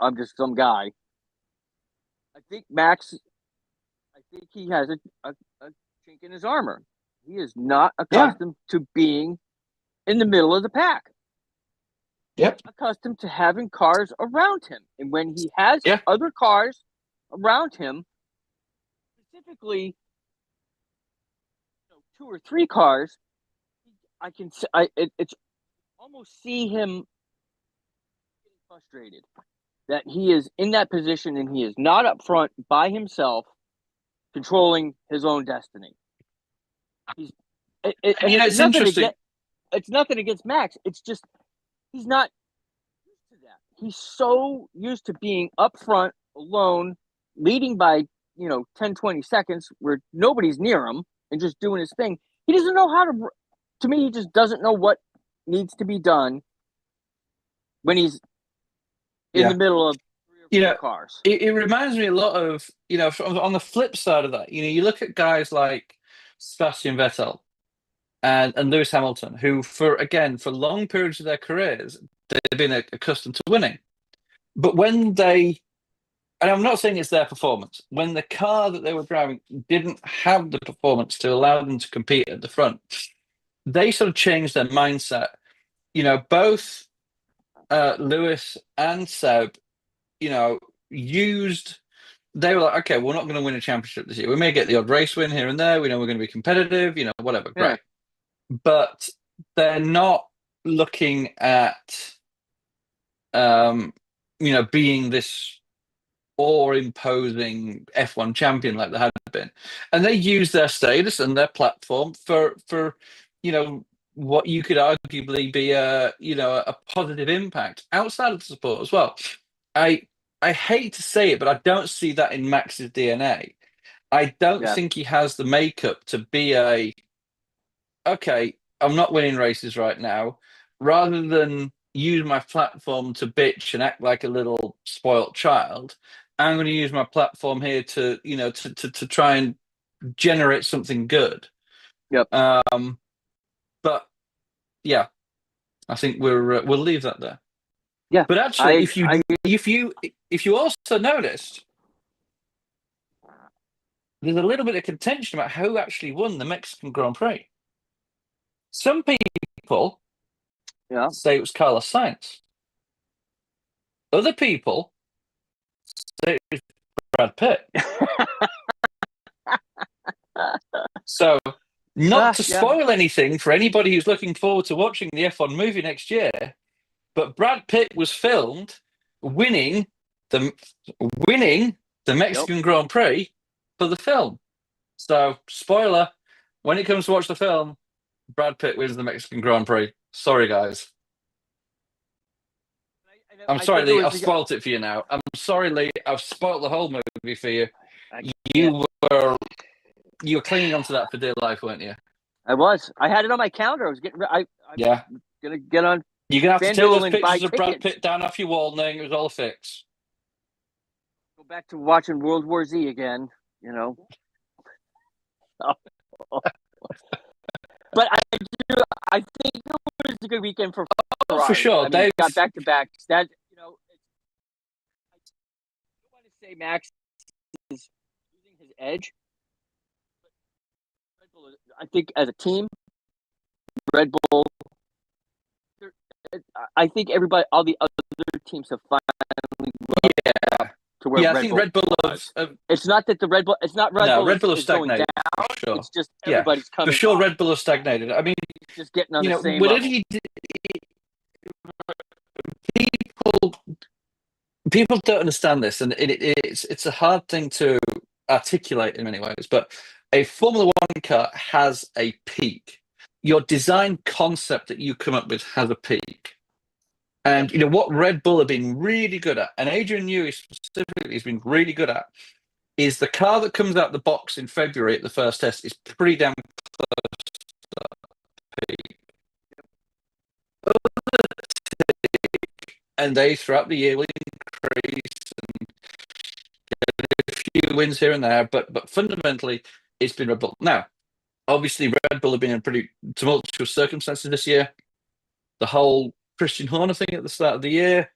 I'm just some guy. I think Max. I think he has a chink in his armor. He is not accustomed to being in the middle of the pack. Yep. He's accustomed to having cars around him, and when he has other cars around him, specifically 2 or 3 cars, it's almost see him getting frustrated that he is in that position and he is not up front by himself, controlling his own destiny. It's interesting. It's nothing against Max. It's just he's not used to that. He's so used to being up front, alone, leading by 10, 20 seconds, where nobody's near him and just doing his thing. He doesn't know how to. To me, he just doesn't know what needs to be done when he's in the middle of 3 or 4 cars. It reminds me a lot of on the flip side of that. You look at guys like Sebastian Vettel and Lewis Hamilton, who for long periods of their careers they've been accustomed to winning, but when they, and I'm not saying it's their performance, when the car that they were driving didn't have the performance to allow them to compete at the front, they sort of changed their mindset. Both Lewis and Seb, they were like, okay, we're not going to win a championship this year. We may get the odd race win here and there. We know we're going to be competitive, whatever, great. But they're not looking at, being this awe-imposing F1 champion like they had been. And they use their status and their platform for what you could arguably be a positive impact outside of the sport as well. I hate to say it, but I don't see that in Max's DNA. I don't think he has the makeup to be okay, I'm not winning races right now. Rather than use my platform to bitch and act like a little spoilt child, I'm going to use my platform here to try and generate something good. Yep. But yeah, I think we'll leave that there. Yeah. But actually, if you also noticed, there's a little bit of contention about who actually won the Mexican Grand Prix. Some people say it was Carlos Sainz. Other people say it was Brad Pitt. So, not to spoil anything for anybody who's looking forward to watching the F1 movie next year, but Brad Pitt was filmed winning the Mexican Grand Prix for the film. So, spoiler, when it comes to watch the film, Brad Pitt wins the Mexican Grand Prix. Sorry, guys. I'm sorry, Lee. I've spoilt it for you now. I'm sorry, Lee. I've spoilt the whole movie for you. You were clinging onto that for dear life, weren't you? I was. I had it on my calendar. I was getting. I'm gonna get on. You're gonna have to take those pictures of Brad Pitt down off your wall, knowing it was all a fix. Go back to watching World War Z again. But I think it was a good weekend for Ferrari. For sure. They got back to back. That I don't want to say Max is losing his edge. But I think as a team, Red Bull. I think all the other teams have finally to where I think Red Bull it's not that the Red Bull. It's not Red Bull. Red Bull is stagnated. Going down. For sure. It's just everybody's coming. For sure, up. Red Bull has stagnated. I mean, just getting on the same whatever level. you do, people don't understand this, and it's a hard thing to articulate in many ways. But a Formula One car has a peak. Your design concept that you come up with has a peak. And what Red Bull have been really good at, and Adrian Newey specifically has been really good at, is the car that comes out the box in February at the first test is pretty damn close to that peak. And they, throughout the year, will increase and get a few wins here and there, but fundamentally, it's been Red Bull. Now, obviously, Red Bull have been in pretty tumultuous circumstances this year. The whole Christian Horner thing at the start of the year,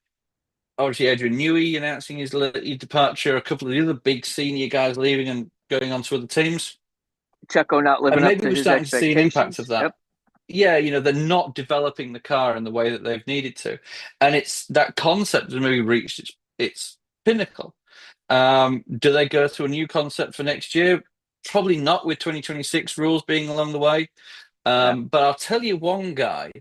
obviously Adrian Newey announcing his departure, a couple of the other big senior guys leaving and going on to other teams. Checo not living up to his expectations. Maybe we're starting to see an impact of that. Yep. Yeah, you know, they're not developing the car in the way that they've needed to. And it's that concept has maybe reached its pinnacle. Do they go to a new concept for next year? Probably not, with 2026 rules being along the way. But I'll tell you one guy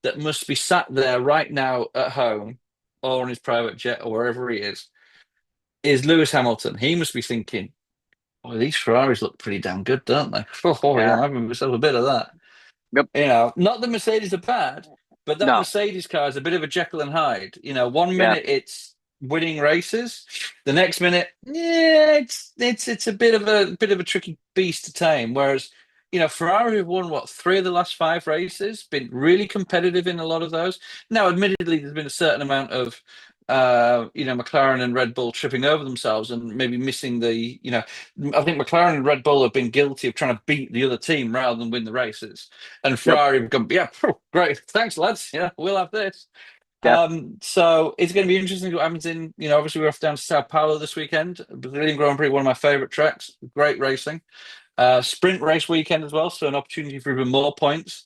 that must be sat there right now at home or on his private jet or wherever he is Lewis Hamilton. He must be thinking, oh, these Ferraris look pretty damn good, don't they? Oh, yeah, I'm having myself a bit of that. Yep. You know, not that Mercedes are bad, but that Mercedes car is a bit of a Jekyll and Hyde. You know, one minute it's winning races, the next minute, it's a bit of a tricky beast to tame. Whereas, you know, Ferrari have won 3 of the last 5 races, been really competitive in a lot of those. Now, admittedly, there's been a certain amount of McLaren and Red Bull tripping over themselves and maybe missing the, I think McLaren and Red Bull have been guilty of trying to beat the other team rather than win the races. And Ferrari have gone, great, thanks, lads. Yeah, we'll have this. So it's going to be interesting what happens in, obviously we're off down to Sao Paulo this weekend. Brazilian Grand Prix, one of my favourite tracks, great racing. Sprint race weekend as well, so an opportunity for even more points.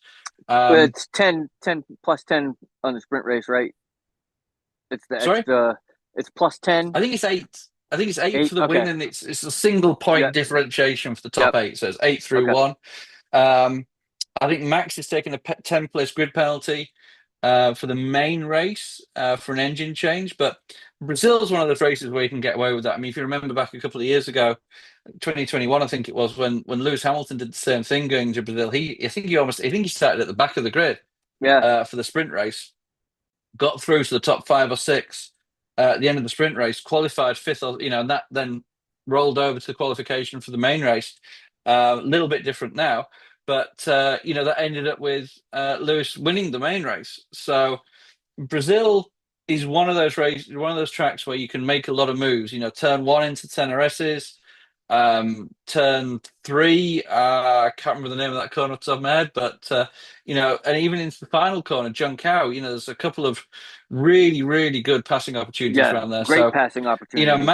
It's 10 plus 10 on the sprint race, right? It's the extra. It's plus 10. I think it's 8. I think it's 8 for the win, and it's a single point differentiation for the top 8. So it's 8 through 1. I think Max is taking a 10-place grid penalty for the main race for an engine change. But Brazil is one of those races where you can get away with that. I mean, if you remember back a couple of years ago, 2021, I think it was, when Lewis Hamilton did the same thing going to Brazil. I think he started at the back of the grid. For the sprint race. Got through to the top 5 or 6 at the end of the sprint race, qualified 5th, and that then rolled over to the qualification for the main race. A little bit different now, but that ended up with Lewis winning the main race. So Brazil is one of those tracks where you can make a lot of moves. Turn 1 into Teneress's. Turn 3, I can't remember the name of that corner off the top of my head, but and even into the final corner, Junção, there's a couple of really, really good passing opportunities around there. Great passing opportunities.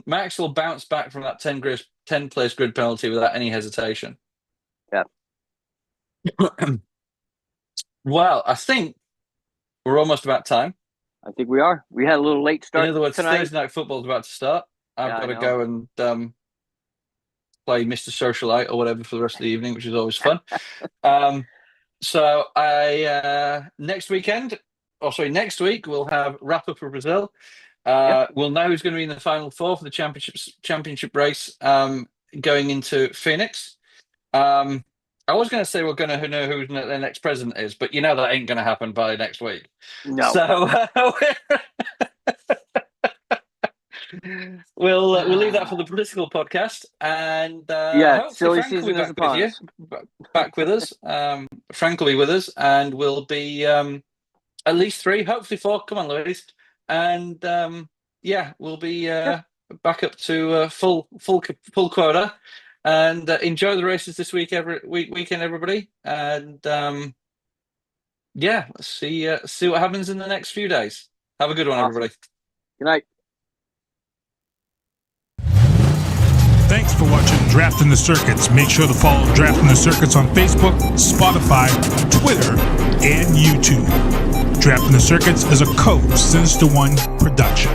Max will bounce back from that 10-place grid penalty without any hesitation. Yeah. Well, I think we're almost about time. I think we are. We had a little late start. In other words, tonight. Thursday night football is about to start. I've got to go and play Mr. Socialite or whatever for the rest of the evening, which is always fun. So next week we'll have wrap up for Brazil. We'll know who's going to be in the final 4 for the championship race going into Phoenix. I was going to say we're going to know who the next president is, but that ain't going to happen by next week. No. So we'll leave that for the political podcast, and silly season is upon us. Back with us. Frank will be with us, and we'll be at least 3, hopefully 4. Come on, Louise, and we'll be back up to full quota, and enjoy the races this weekend, everybody, and let's see what happens in the next few days. Have a good one, everybody. Good night. Thanks for watching Drafting the Circuits. Make sure to follow Drafting the Circuits on Facebook, Spotify, Twitter, and YouTube. Drafting the Circuits is a Code Sinister One production.